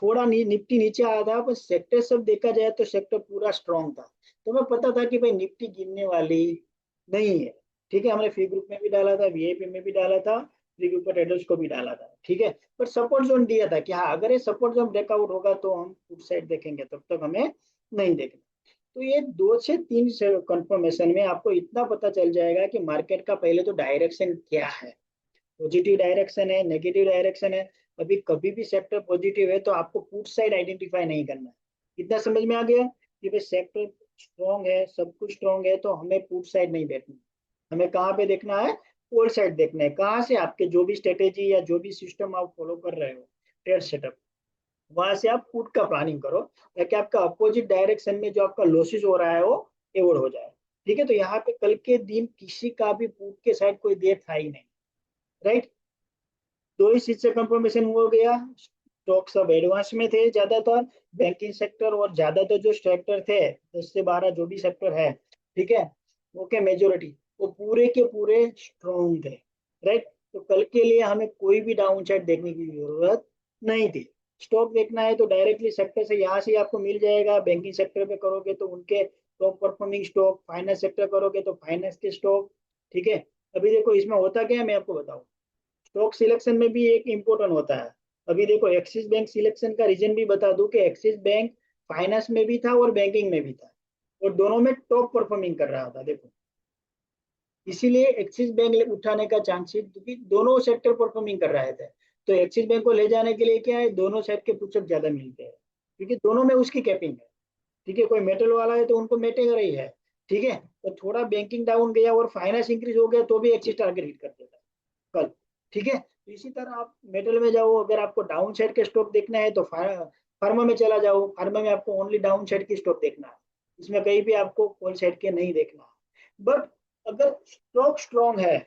थोड़ा निफ्टी नीचे आ रहा, पर सेक्टर सब देखा जाए तो सेक्टर पूरा स्ट्रांग था। तो मैं पता था कि भाई निफ्टी गिरने वाली नहीं है। ठीक है, हमने फ्री ग्रुप में भी डाला था, वीआईपी में भी डाला था, फ्री ग्रुप पर ट्रेडर्स को भी डाला था, ठीक है। पर सपोर्ट जोन दिया था कि हाँ अगर ये सपोर्ट जोन ब्रेकआउट होगा तो हम फुट साइड देखेंगे, तब तक हमें नहीं देखना। तो ये 2 से 3 कंफर्मेशन में आपको इतना पता चल जाएगा कि मार्केट का पहले तो डायरेक्शन क्या है, पॉजिटिव डायरेक्शन है, नेगेटिव डायरेक्शन है। अभी कभी भी सेक्टर पॉजिटिव है तो आपको पुट साइड आइडेंटिफाई नहीं करना है। इतना समझ में आ गया कि भाई सेक्टर स्ट्रॉन्ग है, सब कुछ स्ट्रॉन्ग है, तो हमें पुट साइड नहीं देखना, हमें कहाँ पे देखना है, कॉल साइड देखना है। कहाँ से? आपके जो भी स्ट्रेटेजी या जो भी सिस्टम आप फॉलो कर रहे हो, ट्रेड सेटअप, वहां से आप पुट का प्लानिंग करो ताकि आपका अपोजिट डायरेक्शन में जो आपका लॉसेस हो रहा है वो एवोर्ड हो जाए। ठीक है, तो यहाँ पे कल के दिन किसी का भी पुट के साइड कोई देर था ही नहीं, राइट? दो ही चीज से कंफर्मेशन हो गया, स्टॉक सब एडवांस में थे ज्यादातर, बैंकिंग सेक्टर और ज्यादातर जो सेक्टर थे 10 से 12 जो भी सेक्टर है, ठीक है, ओके, मेजोरिटी वो पूरे के पूरे स्ट्रॉन्ग थे, राइट? तो कल के लिए हमें कोई भी डाउन साइड देखने की जरूरत नहीं थी। स्टॉक देखना है तो डायरेक्टली सेक्टर से यहाँ से आपको मिल जाएगा, बैंकिंग सेक्टर पे करोगे तो उनके top performing stock, finance sector करोगे तो फाइनेंस के स्टॉक, ठीक है। अभी देखो इसमें होता क्या है मैं आपको बताऊं, स्टॉक सिलेक्शन में भी एक इम्पोर्टेंट होता है। अभी देखो एक्सिस बैंक सिलेक्शन का रीजन भी बता दूं कि एक्सिस बैंक फाइनेंस में भी था और बैंकिंग में भी था, और दोनों में टॉप परफॉर्मिंग कर रहा था, देखो। इसीलिए एक्सिस बैंक उठाने का चांसेस, क्योंकि दोनों सेक्टर परफॉर्मिंग कर रहे थे। तो एक्सिस बैंक को ले जाने के लिए क्या है, दोनों साइड के पुस्तक ज्यादा मिलते हैं, क्योंकि दोनों में उसकी कैपिंग है। ठीक है, कोई मेटल वाला है तो उनको मेटे रही है, ठीक है। तो थोड़ा बैंकिंग डाउन गया और फाइनेंस इंक्रीज हो गया तो भी एक्सिस टारगेट हिट कर देता है कल, ठीक है। तो इसी तरह आप मेटल में जाओ, अगर आपको डाउन साइड के स्टॉक देखना है तो फार्मा में चला जाओ, फार्मा में आपको ओनली डाउन साइड की स्टॉक देखना है, इसमें कहीं भी आपको कॉल साइड के नहीं देखना है। बट अगर स्टॉक स्ट्रॉन्ग है,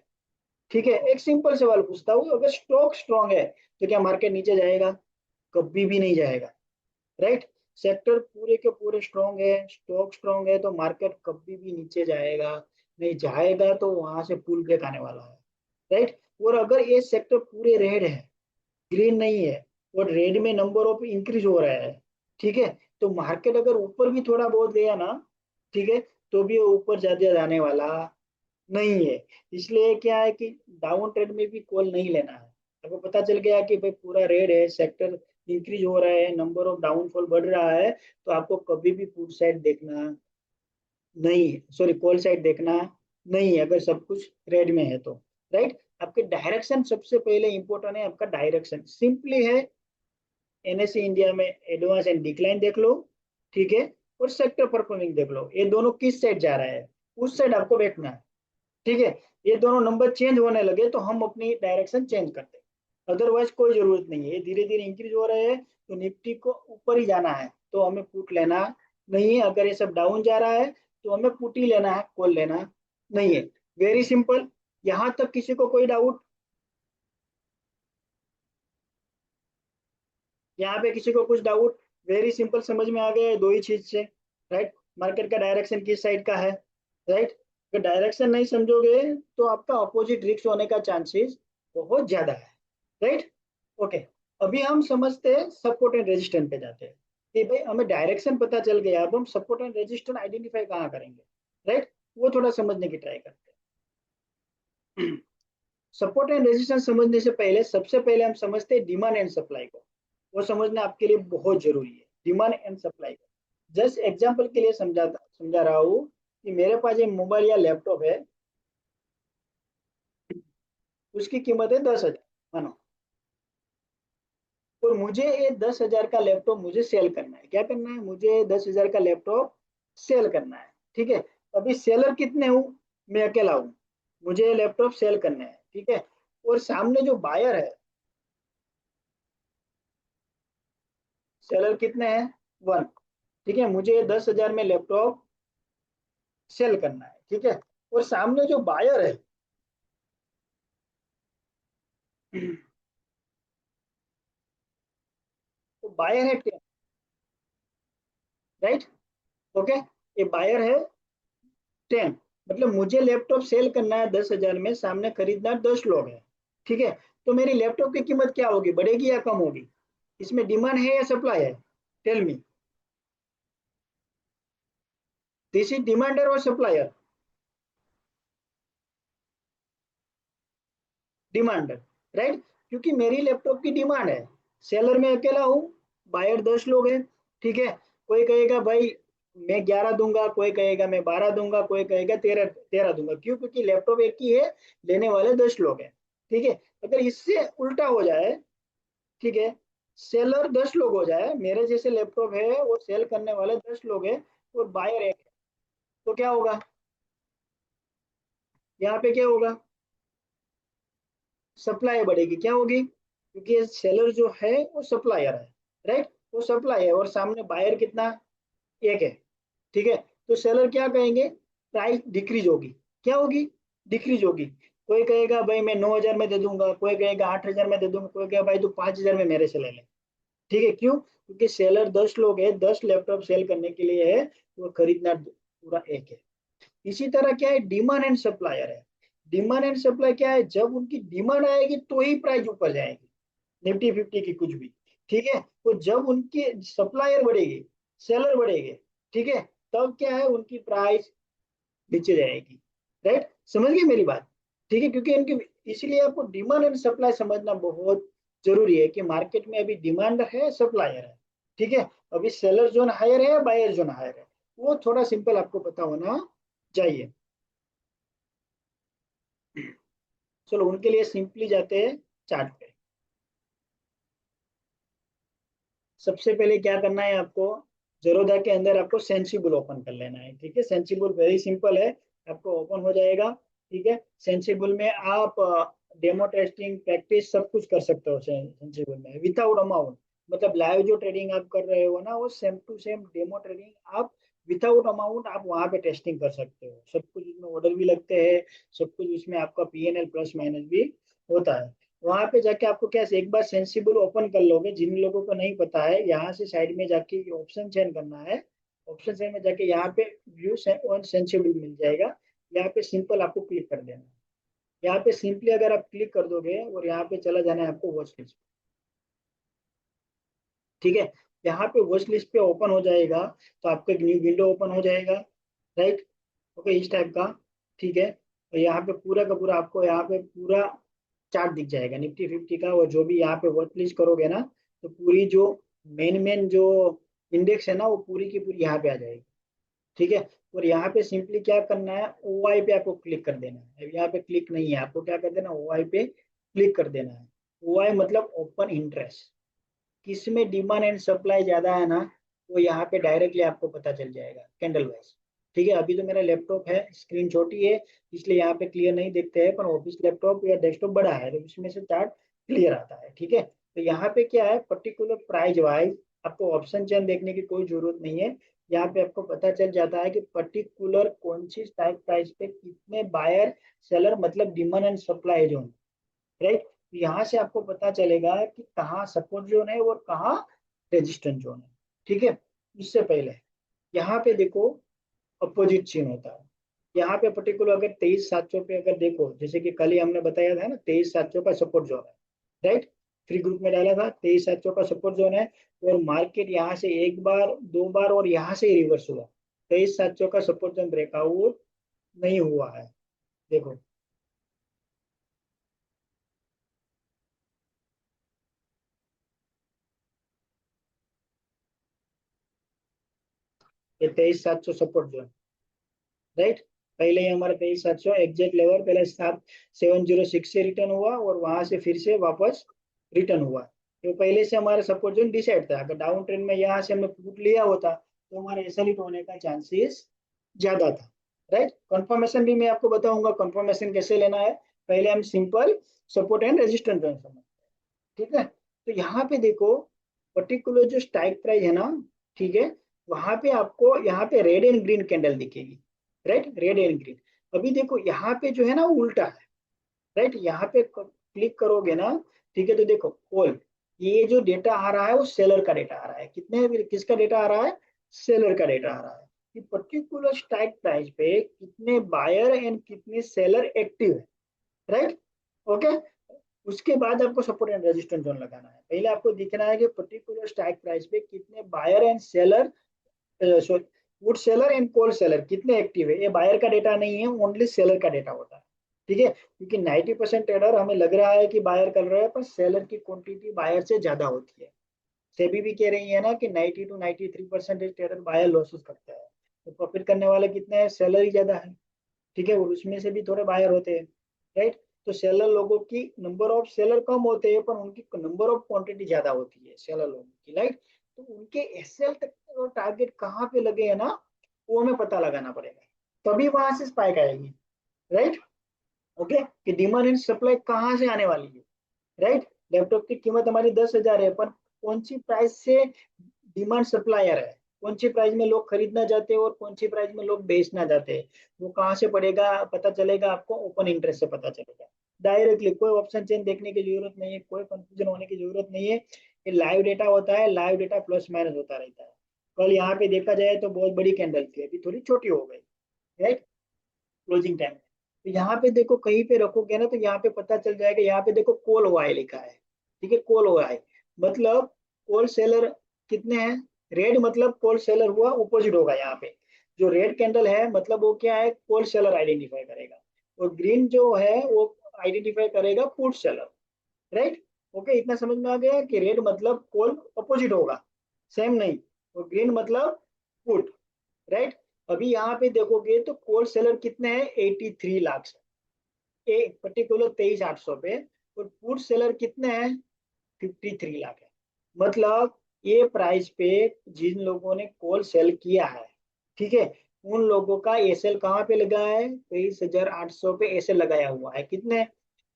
ठीक है, एक सिंपल सवाल पूछता हूँ, अगर स्टॉक स्ट्रॉन्ग है तो क्या मार्केट नीचे जाएगा? कभी भी नहीं जाएगा, राइट? सेक्टर पूरे के पूरे स्ट्रॉन्ग है, स्टॉक स्ट्रॉन्ग है, तो मार्केट कभी भी नीचे जाएगा नहीं, जाएगा तो वहां से पुल ब्रेक आने वाला है, राइट? और अगर ये सेक्टर पूरे रेड है, ग्रीन नहीं है, और रेड में नंबर ऑफ इंक्रीज हो रहा है, ठीक है, तो मार्केट अगर ऊपर भी थोड़ा बहुत गया ना, ठीक है, तो भी वो ऊपर ज्यादा जाने वाला नहीं है। इसलिए क्या है कि डाउन ट्रेड में भी कॉल नहीं लेना है। आपको पता चल गया कि भाई पूरा रेड है, सेक्टर इंक्रीज हो रहा है, नंबर ऑफ डाउनफॉल बढ़ रहा है, तो आपको कभी भी पुट साइड देखना नहीं, सॉरी कॉल साइड देखना नहीं है, अगर सब कुछ रेड में है तो, राइट? आपके डायरेक्शन सबसे पहले इंपॉर्टेंट है, आपका डायरेक्शन सिंपली है, एनएससी इंडिया में एडवांस एंड डिक्लाइन देख लो, ठीक है, और सेक्टर परफॉर्मिंग देख लो, ये दोनों किस साइड जा रहा है, उस साइड आपको बैठना है, ठीक है। ये दोनों नंबर चेंज होने लगे तो हम अपनी डायरेक्शन चेंज करते हैं, अदरवाइज कोई जरूरत नहीं है। ये धीरे धीरे इंक्रीज हो रहे हैं तो निफ्टी को ऊपर ही जाना है, तो हमें पुट लेना नहीं है। अगर ये सब डाउन जा रहा है तो हमें पुट ही लेना है, कॉल लेना नहीं है। Very simple. यहाँ तक किसी को कोई डाउट? यहाँ पे किसी को कुछ डाउट? वेरी सिंपल, समझ में आ गया है दो ही चीज से, राइट? मार्केट का डायरेक्शन किस साइड का है, राइट? अगर डायरेक्शन नहीं समझोगे तो आपका अपोजिट रिस्क होने का चांसेस बहुत ज्यादा है, राइट? ओके, अभी हम समझते हैं सपोर्ट एंड रेजिस्टेंस पे जाते हैं कि भाई हमें डायरेक्शन पता चल गया, अब हम सपोर्ट एंड रेजिस्टेंस आइडेंटिफाई कहाँ करेंगे, राइट, वो थोड़ा समझने की ट्राई करते हैं। सपोर्ट एंड रेजिस्टेंस समझने से पहले सबसे पहले हम समझते हैं डिमांड एंड सप्लाई को। वो समझना आपके लिए बहुत जरूरी है, डिमांड एंड सप्लाई को। जस्ट एग्जांपल के लिए समझा रहा हूँ कि मेरे पास एक मोबाइल या लैपटॉप है, उसकी कीमत है 10,000 मानो, और मुझे ये 10,000 का लैपटॉप मुझे सेल करना है। क्या करना है? मुझे 10,000 का लैपटॉप सेल करना है, ठीक है। अभी सेलर कितने हूँ? मैं अकेला हूँ, मुझे लैपटॉप सेल करना है, ठीक है। और सामने जो बायर है, सेलर कितने हैं? वन, ठीक है। मुझे 10,000 में लैपटॉप सेल करना है, ठीक है। और सामने जो बायर है, तो बायर है 10, राइट, ओके। ये बायर है 10, मतलब मुझे लैपटॉप सेल करना है 10,000 में, सामने खरीदना 10 लोग हैं, ठीक है। तो मेरी लैपटॉप की कीमत क्या होगी, बढ़ेगी या कम होगी? इसमें डिमांड है या सप्लाई है? Tell me, this is demander और सप्लायर? डिमांडर, राइट, क्योंकि मेरी लैपटॉप की डिमांड है। सेलर में अकेला हूँ, बायर 10 लोग हैं, ठीक है। कोई कहेगा भाई मैं 11 दूंगा, कोई कहेगा मैं 12 दूंगा, कोई कहेगा 13 13 दूंगा। क्यों? क्योंकि लैपटॉप एक ही है, लेने वाले 10 लोग हैं, ठीक है। अगर इससे उल्टा हो जाए, ठीक है, सेलर 10 लोग हो जाए, मेरे जैसे लैपटॉप है वो सेल करने वाले 10 लोग हैं, और बायर एक है, तो क्या होगा? यहाँ पे क्या होगा? सप्लाई बढ़ेगी, क्या होगी? क्योंकि सेलर जो है वो सप्लायर है, राइट, वो सप्लाई है, और सामने बायर कितना? एक है, ठीक है। तो सेलर क्या कहेंगे? प्राइस डिक्रीज होगी, क्या होगी? डिक्रीज होगी। कोई कहेगा भाई मैं 9,000 में दे दूंगा, कोई कहेगा 8,000 में दे दूंगा, कोई कहेगा भाई तू 5,000 में मेरे से ले ले, ठीक है। क्यों? क्योंकि सेलर 10 लोग है, 10 लैपटॉप सेल करने के लिए है, वो खरीदना पूरा एक है। इसी तरह क्या है, डिमांड एंड सप्लायर है। डिमांड एंड सप्लाई क्या है? जब उनकी डिमांड आएगी तो ही प्राइस ऊपर जाएगी, निफ्टी फिफ्टी की कुछ भी, ठीक है। तो जब उनकी सप्लायर बढ़ेगी, सेलर बढ़ेंगे, ठीक है, तब क्या है, उनकी प्राइस नीचे जाएगी, राइट, समझ गए मेरी बात? ठीक है, क्योंकि इनकी, इसीलिए आपको डिमांड एंड सप्लाई समझना बहुत जरूरी है कि मार्केट में अभी डिमांड है, सप्लायर है, ठीक है। अभी सेलर जोन हायर है, बायर जोन हायर है, वो थोड़ा सिंपल आपको पता होना चाहिए। चलो उनके लिए सिंपली जाते हैं चार्ट पे। सबसे पहले क्या करना है आपको, जरोधा के अंदर आपको सेंसिबल ओपन कर लेना है, ठीक है। सेंसिबल वेरी सिंपल है, आपको ओपन हो जाएगा, ठीक है। सेंसिबल में आप डेमो टेस्टिंग प्रैक्टिस सब कुछ कर सकते हो सेंसिबल में विदाउट अमाउंट। मतलब लाइव जो ट्रेडिंग आप कर रहे हो ना, वो same to same demo trading आप विदाउट अमाउंट आप वहां पे टेस्टिंग कर सकते हो। सब कुछ उसमें ऑर्डर भी लगते हैं, सब कुछ उसमें आपका पीएनएल प्लस माइनस भी होता है। वहां पे जाके आपको क्या, एक बार सेंसिबल ओपन कर लोगे, जिन लोगों को नहीं पता है, यहाँ से साइड में जाके ऑप्शन चेंज करना है, ऑप्शन चेंज में जाके यहाँ पे व्यू ऑन सेंसिबल मिल जाएगा, यहाँ पे सिंपल आपको क्लिक कर देना है। यहाँ पे सिंपली अगर आप क्लिक कर दोगे और यहाँ पे चला जाना है आपको वॉच लिस्ट, ठीक है। यहाँ पे वॉच लिस्ट पे ओपन हो जाएगा, तो आपको एक न्यू विंडो ओपन हो जाएगा, राइट, ओके, इस टाइप का, ठीक है। और यहाँ पे पूरा का पूरा आपको यहाँ पे पूरा चार्ट दिख जाएगा निफ्टी फिफ्टी का, और जो भी यहाँ पे वॉच लिस्ट करोगे ना, तो पूरी जो मेन मेन जो इंडेक्स है ना, वो पूरी की पूरी यहाँ पे आ जाएगी, ठीक है। और यहाँ पे सिंपली क्या करना है, ओआई पे आपको क्लिक कर देना है। अब यहाँ पे क्लिक नहीं है, आपको क्या कर देना, ओआई पे क्लिक कर देना है। ओआई मतलब ओपन इंटरेस्ट, किसमें डिमांड एंड सप्लाई ज्यादा है ना, वो यहाँ पे डायरेक्टली आपको पता चल जाएगा कैंडल वाइज, ठीक है। अभी तो मेरा लैपटॉप है, स्क्रीन छोटी है, इसलिए यहाँ पे क्लियर नहीं देखते हैं, पर ऑफिस लैपटॉप या डेस्कटॉप बड़ा है तो उसमें से चार्ट क्लियर आता है, ठीक है। तो यहाँ पे क्या है, पर्टिकुलर प्राइस वाइज आपको ऑप्शन चेन देखने की कोई जरूरत नहीं है। यहाँ पे आपको पता चल जाता है कि पर्टिकुलर कौन सी स्ट्राइक प्राइस पे कितने बायर सेलर, मतलब demand and supply zone, right. यहाँ से आपको पता चलेगा कि कहाँ सपोर्ट जोन है और कहाँ रेजिस्टेंस जोन है, ठीक है। उससे पहले यहाँ पे देखो अपोजिट चेन होता है। यहाँ पे पर्टिकुलर अगर 23,700 पे अगर देखो, जैसे कि कल ही हमने बताया था ना, 23,700 का सपोर्ट जोन है, राइट, फ्री ग्रुप में डाला था 23,700 का सपोर्ट जोन है। और मार्केट यहाँ से एक बार, दो बार और यहाँ से रिवर्स हुआ, 23,700 का सपोर्ट जोन ब्रेकआउट नहीं हुआ है। देखो ये 23,700 सपोर्ट जोन, राइट। पहले ये हमारा 23,700 एग्जैक्ट लेवल पहले 7,706 से रिटर्न हुआ और वहां से फिर से वापस रिटर्न हुआ। तो पहले से हमारा सपोर्ट जोन डिसाइड था, अगर डाउन ट्रेंड में यहाँ से हमने पुट लिया होता तो हमारा ऐसा हिट होने का चांसेस ज्यादा था, राइट। कंफर्मेशन भी मैं आपको बताऊंगा कंफर्मेशन कैसे लेना है। पहले हम simple support and resistance zone समझ, ठीक है। तो यहाँ पे देखो पर्टिकुलर जो स्ट्राइक प्राइस है ना, ठीक है, वहां पे आपको यहाँ पे रेड एंड ग्रीन कैंडल दिखेगी, राइट, रेड एंड ग्रीन। अभी देखो यहाँ पे जो है ना उल्टा है, राइट। यहाँ पे क्लिक करोगे ना, ठीक है, तो देखो कॉल, ये जो डेटा आ रहा है वो सेलर का डेटा आ रहा है। कितने किसका डेटा आ रहा है? सेलर का डेटा आ रहा है कि पर्टिकुलर स्ट्राइक प्राइस पे कितने बायर एंड कितने सेलर एक्टिव है, राइट। ओके, उसके बाद आपको सपोर्ट एंड रेजिस्टेंस जोन लगाना है। पहले आपको दिखना है कि पर्टिकुलर स्ट्राइक प्राइस पे कितने बायर एंड सेलर, वुड सेलर एंड कोल्ड सेलर कितने एक्टिव है। ये बायर का डेटा नहीं है, ओनली सेलर का डेटा होता है, ठीक है। क्योंकि 90% ट्रेडर हमें लग रहा है कि बायर कर रहे हैं, पर सेलर की क्वांटिटी बायर से ज्यादा होती है। सेबी भी कह रही है ना कि 90 to 93% ट्रेडर बायर लॉसेस करते हैं, तो प्रॉफिट करने वाले कितने हैं? सेलर ही ज्यादा है, ठीक है, और उसमें से भी थोड़े बायर होते हैं, राइट। तो सेलर लोगों की नंबर ऑफ सेलर कम होते हैं, पर उनकी नंबर ऑफ क्वांटिटी ज्यादा होती है सेलर लोगों की, राइट। तो उनके एसएल तक टारगेट कहाँ पे लगे है ना, वो हमें पता लगाना पड़ेगा, तभी वहां से स्पाइक आएगी, राइट। ओके, कि डिमांड एंड सप्लाई कहाँ से आने वाली है, राइट। लैपटॉप की कीमत हमारी 10,000 है, पर कौन सी प्राइस से डिमांड सप्लायर है, कौन सी प्राइस में लोग खरीदना चाहते हैं और कौन सी प्राइस में लोग बेचना चाहते हैं, वो कहाँ से पड़ेगा पता चलेगा आपको? ओपन इंटरेस्ट से पता चलेगा डायरेक्टली। कोई ऑप्शन चेन देखने की जरूरत नहीं है, कोई कंफ्यूजन होने की जरूरत नहीं है। ये लाइव डेटा होता है, लाइव डेटा प्लस माइनस होता रहता है। कल यहाँ पे देखा जाए तो बहुत बड़ी कैंडल थी, अभी थोड़ी छोटी हो गई, राइट, क्लोजिंग टाइम। तो यहाँ पे देखो कहीं पे रखोगे ना तो यहाँ पे पता चल जाएगा। यहाँ पे देखो कोल ओआई लिखा है, ठीक है, कोल ओआई मतलब कोल सेलर कितने हैं? रेड मतलब कोल सेलर हुआ, ऑपोजिट होगा यहाँ पे। जो रेड कैंडल है मतलब वो क्या है? कोल सेलर आइडेंटिफाई करेगा, और ग्रीन जो है वो आइडेंटिफाई करेगा पुट सेलर, राइट। ओके, इतना समझ में आ गया कि रेड मतलब कोल ऑपोजिट होगा, सेम नहीं, और ग्रीन मतलब पुट, राइट। अभी यहाँ पे देखोगे तो कोल्ड सेलर कितने हैं? 83 लाख एक पर्टिकुलर 23,800 पे, और फूड सेलर कितने हैं? 53 लाख है। मतलब ये प्राइस पे जिन लोगों ने कोल सेल किया है, ठीक है, उन लोगों का एसएल कहाँ पे लगा है? 23,800 पे एसएल लगाया हुआ है। कितने?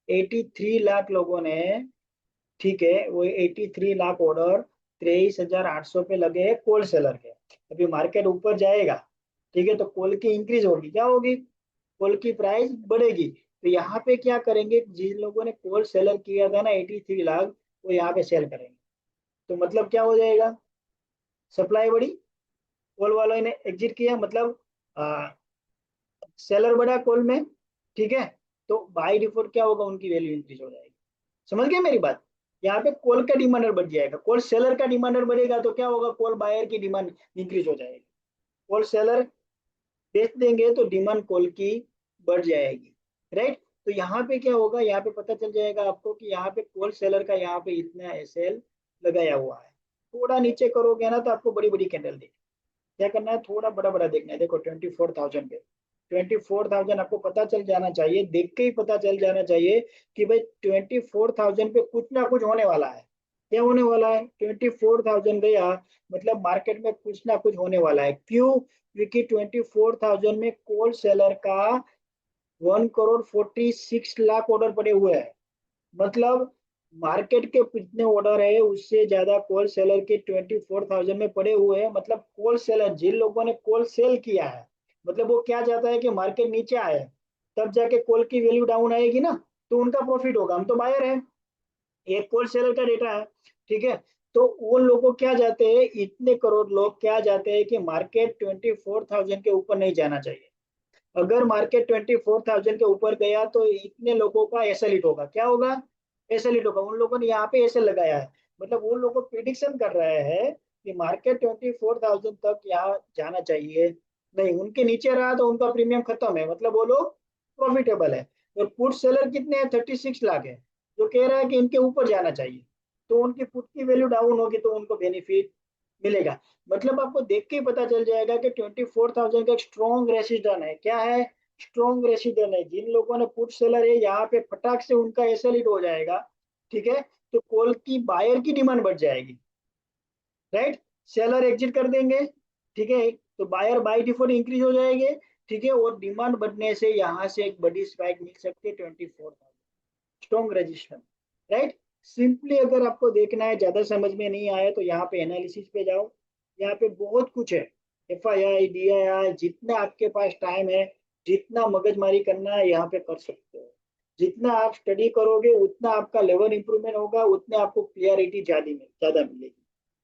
83 लाख लोगों ने, ठीक है, वो 83 लाख ऑर्डर 23,800 पे लगे हैं कोल सेलर के। अभी मार्केट ऊपर जाएगा, ठीक है, तो कोल की इंक्रीज होगी, क्या होगी? कोल की प्राइस बढ़ेगी। तो यहाँ पे क्या करेंगे? जिन लोगों ने कोल सेलर किया था ना 83 लाख, वो यहाँ पे सेल करेंगे। तो मतलब क्या हो जाएगा? सप्लाई बढ़ी, कोल वालों ने एग्जिट किया, मतलब सेलर बढ़ा कोल में, ठीक है। तो बाय डिफॉल्ट क्या होगा? उनकी वैल्यू इंक्रीज हो जाएगी। समझ गए मेरी बात? यहाँ पे कोल का डिमांडर बढ़ जाएगा, कोल सेलर का डिमांडर बढ़ेगा तो क्या होगा? कोल बायर की डिमांड इंक्रीज हो जाएगी। कोल सेलर बेच देंगे तो डिमांड कोल की बढ़ जाएगी, राइट। तो यहाँ पे क्या होगा? यहाँ पे पता चल जाएगा आपको कि यहाँ पे कोल सेलर का यहाँ पे इतना एसएल लगाया हुआ है। थोड़ा नीचे करोगे ना तो आपको बड़ी बड़ी कैंडल देखी। क्या करना है? थोड़ा बड़ा बड़ा देखना है। देखो 24,000 पे, 24,000 आपको पता चल जाना चाहिए, देख के ही पता चल जाना चाहिए कि भाई 24,000 पे कुछ ना कुछ होने वाला है। क्या होने वाला है? 24,000 गया मतलब मार्केट में कुछ ना कुछ होने वाला है। क्यों? क्योंकि 24,000 में कोल सेलर का 1,46,00,000 ऑर्डर पड़े हुए हैं। मतलब मार्केट के कितने ऑर्डर है उससे ज्यादा कोल सेलर के 24,000 में पड़े हुए हैं। मतलब कोल सेलर जिन लोगों ने कोल सेल किया है, मतलब वो क्या चाहता है कि मार्केट नीचे आए, तब जाके कोल की वैल्यू डाउन आएगी ना, तो उनका प्रॉफिट होगा। हम तो बायर है, ये कोल सेलर का डेटा है, ठीक है। तो वो लोग क्या चाहते हैं, इतने करोड़ लोग क्या चाहते हैं कि मार्केट 24,000 के ऊपर नहीं जाना चाहिए। अगर मार्केट 24,000 के ऊपर गया तो इतने लोगों का एसएल होगा। क्या होगा? एसएल होगा। उन लोगों ने यहाँ पे एसएल लगाया है, मतलब वो लोग प्रिडिक्शन कर रहे हैं कि मार्केट 24,000 तक यहाँ जाना चाहिए। नहीं, उनके नीचे रहा तो उनका प्रीमियम खत्म है, मतलब वो लोग प्रॉफिटेबल है। और पुट सेलर कितने हैं, 36 लाख है, जो कह रहा है कि इनके ऊपर जाना चाहिए, तो उनकी पुट की वैल्यू डाउन होगी तो उनको बेनिफिट मिलेगा। मतलब आपको देख के ही पता चल जाएगा कि 24,000 का एक स्ट्रॉन्ग रेसिस्टेंस है। क्या है, स्ट्रॉन्ग रेसिस्टेंस है। जिन लोगों ने पुट सेलर है, यहाँ पे फटाक से उनका एसएल हिट हो जाएगा, ठीक है, तो कॉल की बायर की डिमांड बढ़ जाएगी, राइट। सेलर एग्जिट कर देंगे, ठीक है, तो बायर बाय डिफॉल्ट इंक्रीज हो जाएंगे, ठीक है, और डिमांड बढ़ने से यहाँ से एक बड़ी स्पाइक मिल सकती है 24,000, स्ट्रॉन्ग रेजिस्टेंस, राइट। सिंपली अगर आपको देखना है, ज्यादा समझ में नहीं आया तो यहाँ पे एनालिसिस पे जाओ, यहाँ पे बहुत कुछ है, FII DII, जितना आपके पास टाइम है, जितना मगजमारी करना है यहाँ पे कर सकते हो। जितना आप स्टडी करोगे उतना आपका लेवल इंप्रूवमेंट होगा, उतने आपको क्लियरिटी ज्यादा मिलेगी,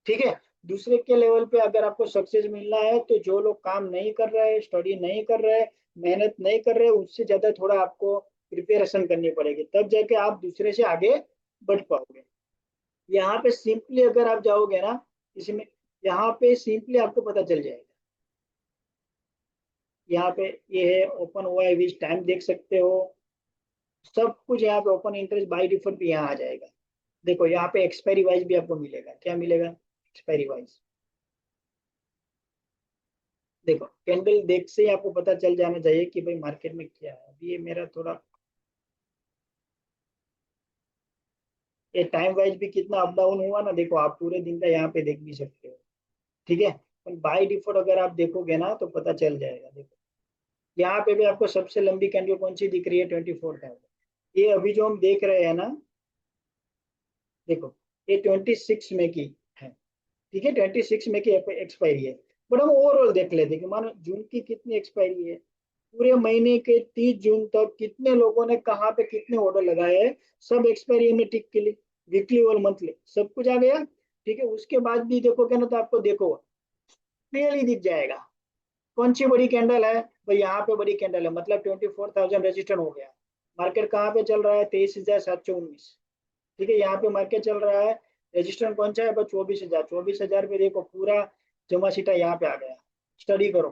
ठीक है। दूसरे के लेवल पे अगर आपको सक्सेस मिलना है तो जो लोग काम नहीं कर रहे, स्टडी नहीं कर रहे, मेहनत नहीं कर रहे, उससे ज्यादा थोड़ा आपको प्रिपरेशन करनी पड़ेगी, तब जाके आप दूसरे से आगे बढ़ पाओगे। यहाँ पे सिंपली अगर आप जाओगे ना इसमें, यहाँ पे सिंपली आपको पता चल जाएगा। यहाँ पे ये है ओपन ओआई विच टाइम देख सकते हो, सब कुछ यहाँ पे ओपन इंटरेस्ट बाय डिफॉल्ट भी यहाँ आ जाएगा। देखो यहाँ पे एक्सपायरी वाइज भी आपको मिलेगा, क्या मिलेगा, एक्सपायरी वाइज। देखो कैंडल देख से ही आपको पता चल जाना चाहिए कि भाई मार्केट में क्या है। अभी ये मेरा थोड़ा, ये टाइम वाइज भी कितना अप डाउन हुआ ना, देखो आप पूरे दिन का यहाँ पे देख भी सकते हो, ठीक है। पर बाय डिफॉल्ट अगर आप देखोगे ना तो पता चल जाएगा। देखो यहाँ पे भी आपको सबसे लंबी कैंडल कौन सी दिख रही है, 24,000। ये अभी जो हम देख रहे हैं ना, देखो ये 26 में की है, ठीक है, 26 में की एक्सपायरी है। बट हम ओवरऑल देख लेते हैं कि मानो जून की कितनी एक्सपायरी है, पूरे महीने के 30 जून तक कितने लोगों ने कहाँ पे कितने ऑर्डर लगाए हैं, सब एक्सपायरी हमने टिक के लिए, वीकली और मंथली सब कुछ आ गया, ठीक है। उसके बाद भी देखोगे ना तो आपको देखो क्लियरली दिख जाएगा कौन सी बड़ी कैंडल है। भाई यहाँ पे बड़ी कैंडल है, मतलब 24,000 रजिस्टर हो गया। मार्केट कहाँ पे चल रहा है, 23,719, ठीक है। यहाँ पे मार्केट चल रहा है, रजिस्टर कौन सा है, बस 24,000, 24,000 पे देखो पूरा जमा सीटा यहाँ पे आ गया। स्टडी करो,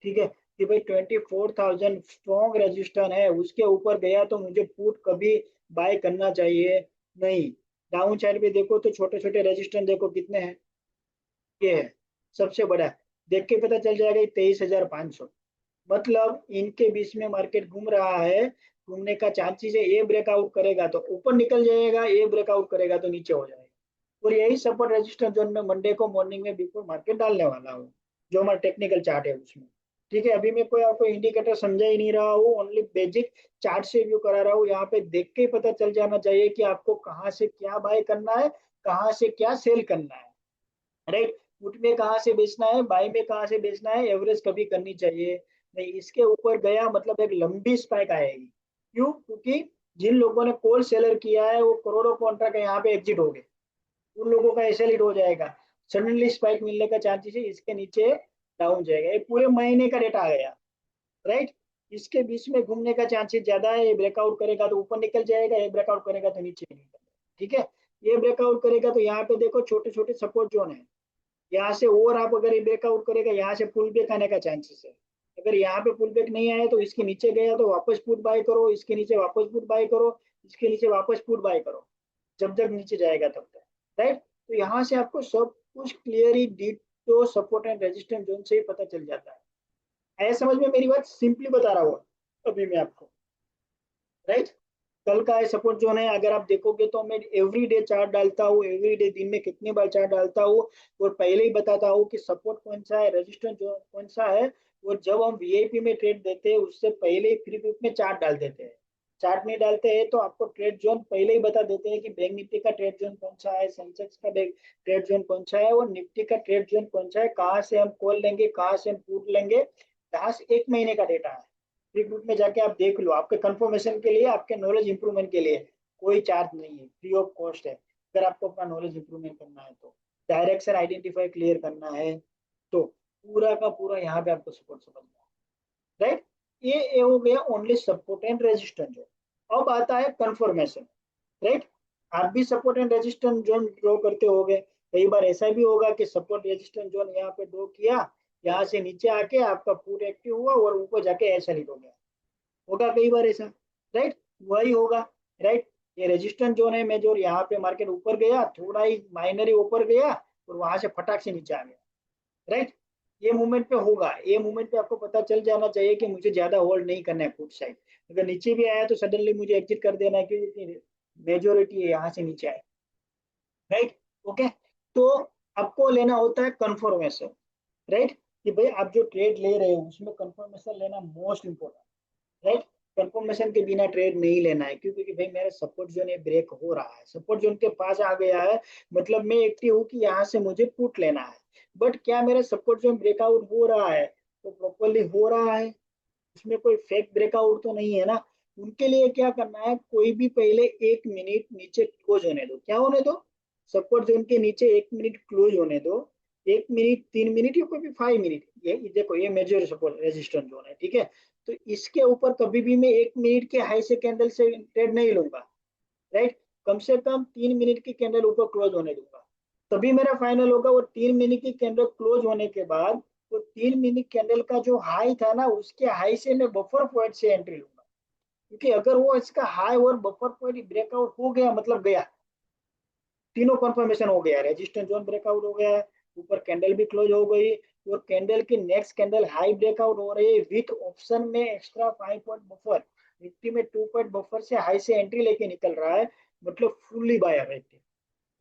ठीक है, कि भाई 24,000 स्ट्रॉन्ग रेजिस्टेंस है, उसके ऊपर गया तो मुझे पुट कभी बाय करना चाहिए नहीं। डाउन साइड पे देखो तो छोटे छोटे रेजिस्टेंस देखो कितने हैं, ये है सबसे बड़ा, देख के पता चल जाएगा 23,500। मतलब इनके बीच में मार्केट घूम रहा है, घूमने का चांसेस है। ये ब्रेकआउट करेगा तो ऊपर निकल जाएगा, ये ब्रेकआउट करेगा तो नीचे हो जाएगा। और यही सपोर्ट रेजिस्टेंस जोन में मंडे को मॉर्निंग में बिल्कुल मार्केट डालने वाला हूँ, जो हमारा टेक्निकल चार्ट है उसमें, ठीक है। अभी मैं कोई आपको इंडिकेटर समझा ही नहीं रहा हूँ, ओनली बेसिक चार्ट से व्यू करा रहा हूँ। यहाँ पे देख के ही पता चल जाना चाहिए कि आपको कहाँ से क्या बाय करना है, कहाँ से क्या सेल करना है, राइट। पुट में कहाँ से बेचना है, बाय में कहाँ से बेचना है, एवरेज कभी करनी चाहिए नहीं। इसके ऊपर गया मतलब एक लंबी स्पाइक आएगी। क्यों, क्योंकि जिन लोगों ने कॉल सेलर किया है वो करोड़ों कॉन्ट्रैक्ट यहाँ पे एग्जिट हो गए, उन लोगों का ऐसे लीड हो जाएगा, सडनली स्पाइक मिलने का चांसेस है, इसके नीचे डाउन जाएगा। ये पूरे महीने का डेटा आ गया, राइट। इसके बीच में घूमने का चांसेस ज्यादा है। ये ब्रेकआउट करेगा तो ऊपर निकल जाएगा, ये ब्रेकआउट करेगा तो नीचे निकल जाएगा, ठीक है। ये ब्रेकआउट करेगा तो यहाँ पे देखो छोटे छोटे सपोर्ट जोन है, यहाँ से और आप अगर ये ब्रेकआउट करेगा यहाँ से पुल बैक आने का चांसेस है। अगर यहाँ पे पुल बैक नहीं आया तो इसके नीचे गया तो वापस पुट बाय करो, इसके नीचे वापस पुट बाय करो, इसके नीचे वापस पुट बाय करो, जब तक नीचे जाएगा तब तक, राइट। तो यहाँ से आपको सब कुछ clearly ditto support and resistance zone से ही पता चल जाता है। आया समझ में मेरी बात, सिंपली बता रहा हूँ अभी मैं आपको, राइट। कल का है सपोर्ट जोन है, अगर आप देखोगे तो मैं एवरी डे चार्ट डालता हूँ, एवरी डे दिन में कितनी बार चार्ट डालता हूँ, और पहले ही बताता हूँ कि सपोर्ट कौन सा है, रेजिस्टेंस जो कौन सा है। और जब हम वीआईपी में ट्रेड देते हैं उससे पहले ही फ्री ग्रुप में चार्ट डाल देते हैं। चार्ट नहीं डालते हैं तो आपको ट्रेड जोन पहले ही बता देते हैं कि बैंक निफ्टी का ट्रेड जोन कौन सा है, सेंसेक्स का ट्रेड जोन कौन सा है, और निफ्टी का ट्रेड जोन कौन सा है, कहाँ से हम कॉल लेंगे, कहाँ से हम पुट लेंगे। 1 महीने का डेटा है, फ्री ग्रुप में जाके आप देख लो, आपके कंफर्मेशन के लिए, आपके नॉलेज इंप्रूवमेंट के लिए। कोई चार्ज नहीं है, फ्री ऑफ कॉस्ट है। अगर आपको अपना नॉलेज इंप्रूवमेंट करना है तो, डायरेक्शन आइडेंटिफाई क्लियर करना है तो, पूरा का पूरा यहाँ पे आपको सपोर्ट समझना है, राइट। ये हो गया only support and resistance zone. अब आता है कंफर्मेशन, राइट। आप भी support and resistance zone draw करते होगे, कई बार ऐसा भी होगा कि सपोर्ट रेजिस्टेंस जोन यहाँ पे ड्रॉ किया, यहाँ से नीचे आके आपका पुट एक्टिव हुआ और ऊपर जाके ऐसा हिट हो गया, होगा कई बार ऐसा, राइट, वही होगा, राइट। ये रेजिस्टेंस जोन है, मैं जो यहाँ पे मार्केट ऊपर गया, थोड़ा ही माइनर ही ऊपर गया और वहां से फटाक से नीचे आ गया, राइट। ये मूवमेंट पे होगा, ये मूवमेंट पे आपको पता चल जाना चाहिए कि मुझे ज्यादा होल्ड नहीं करना है पुट साइड। अगर नीचे भी आया तो सडनली मुझे एग्जिट कर देना है, क्योंकि मेजोरिटी यहाँ से नीचे आए, राइट। ओके, तो आपको लेना होता है कंफर्मेशन, राइट, कि भाई आप जो ट्रेड ले रहे हो उसमें कंफर्मेशन लेना मोस्ट इंपॉर्टेंट, राइट। कंफर्मेशन के बिना ट्रेड नहीं लेना है, क्योंकि भाई मेरा सपोर्ट जोन ये ब्रेक हो रहा है, सपोर्ट जोन के पास आ गया है, मतलब मैं एक्टिव हूँ कि यहाँ से मुझे पुट लेना है। बट क्या मेरा सपोर्ट जोन ब्रेकआउट हो रहा है, तो प्रॉपरली हो रहा है, उसमें कोई फेक ब्रेकआउट तो नहीं है ना। उनके लिए क्या करना है, कोई भी पहले 1 मिनट नीचे क्लोज होने दो, क्या होने दो, सपोर्ट जोन के नीचे 1 मिनट क्लोज होने दो। 1 मिनट, 3 मिनट या कोई भी 5 मिनट, ये देखो ये मेजर सपोर्ट रेजिस्टेंस जोन है, ठीक है। तो इसके ऊपर कभी भी मैं 1 मिनट के हाई से कैंडल से ट्रेड नहीं लूंगा, राइट। कम से कम 3 मिनट की कैंडल ऊपर क्लोज होने दूंगा, तभी मेरा फाइनल होगा। और 3 मिनट की कैंडल क्लोज होने के बाद वो 3 मिनट कैंडल का जो हाई था ना, उसके हाई से मैं बफर पॉइंट से एंट्री लूंगा, क्योंकि अगर वो इसका हाई और बफर पॉइंट ब्रेकआउट हो गया, मतलब गया, तीनों कंफर्मेशन हो गया, रेजिस्टेंस जोन ब्रेकआउट हो गया है, ऊपर कैंडल भी क्लोज हो गई, और कैंडल की नेक्स्ट कैंडल हाई ब्रेकआउट हो रही है विथ ऑप्शन में एक्स्ट्रा 5 पॉइंट बफर, निफ्टी में 2 पॉइंट बफर से हाई से एंट्री लेके निकल रहा है, मतलब फुल्ली बायर है।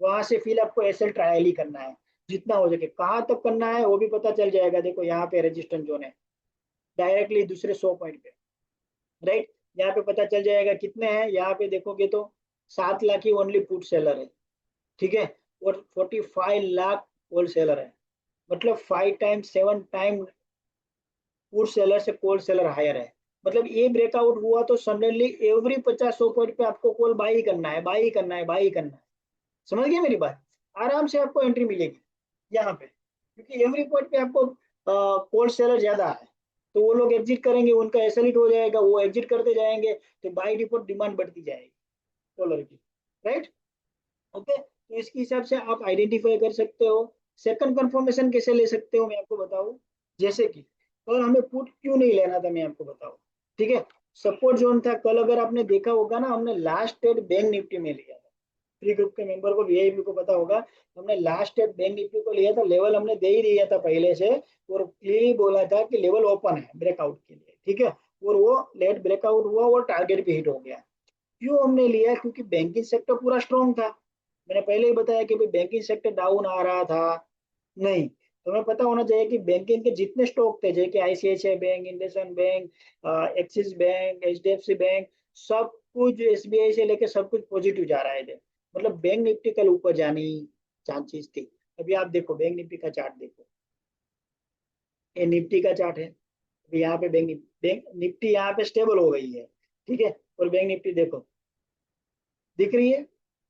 वहां से फिर आपको एसएल ट्रायल ही करना है, जितना हो सके। कहाँ तक करना है वो भी पता चल जाएगा, देखो यहाँ पे रेजिस्टेंस जोन है डायरेक्टली दूसरे 100 पॉइंट पे, राइट। यहाँ पे पता चल जाएगा कितने हैं, यहाँ पे देखोगे तो 7 लाख ही ओनली पुट सेलर है, ठीक है, और 45 लाख होल सेलर है, मतलब 5 टाइम 7 टाइम पुट सेलर से कॉल सेलर हायर है। मतलब ये ब्रेकआउट हुआ तो सडनली एवरी 50 100 पॉइंट पे आपको कॉल बाई करना है, बाई करना है, बाई करना है। समझ गए मेरी बात, आराम से आपको एंट्री मिलेगी यहाँ पे, क्योंकि एवरी पॉइंट पे आपको कोल्ड सेलर ज्यादा है, तो वो लोग एग्जिट करेंगे, उनका एसएल हो जाएगा, वो एग्जिट करते जाएंगे, तो बाई डिफॉल्ट डिमांड बढ़ती जाएगी कॉलर की, राइट। ओके, तो इसके हिसाब से आप आइडेंटिफाई कर सकते हो। सेकंड कंफर्मेशन कैसे ले सकते हो मैं आपको बताऊं, जैसे कि और हमें पुट क्यों नहीं लेना था मैं आपको बताऊं, ठीक है। सपोर्ट जोन था कल, अगर आपने देखा होगा ना, हमने लास्ट ट्रेड बैंक निफ्टी में लिया था, फ्री ग्रुप के मेंबर को, वीआईपी को पता होगा, हमने लास्ट ट्रेड बैंक निफ्टी को लिया था, लेवल हमने दे ही दिया था पहले से, और क्लियरली बोला था कि लेवल ओपन है ब्रेकआउट के लिए, ठीक है। और वो लेट ब्रेकआउट हुआ और टारगेट भी हिट हो गया। क्यों हमने लिया, क्योंकि बैंकिंग सेक्टर पूरा स्ट्रॉन्ग था, मैंने पहले ही बताया कि भाई बैंकिंग सेक्टर डाउन आ रहा था, नहीं, तुम्हें पता होना चाहिए कि बैंकिंग के जितने स्टॉक थे, जैसे ICICI bank, IndusInd bank, axis bank, HDFC bank, सब कुछ एसबीआई से लेके सब कुछ पॉजिटिव जा रहा है, मतलब बैंक निफ्टी कल ऊपर जाने चांसेस थी। अभी आप देखो बैंक निफ्टी का चार्ट देखो, ये निफ्टी का चार्ट है, अभी यहाँ पे बैंक निफ्टी यहाँ पे स्टेबल हो गई है, ठीक है। और बैंक निफ्टी देखो, दिख रही है,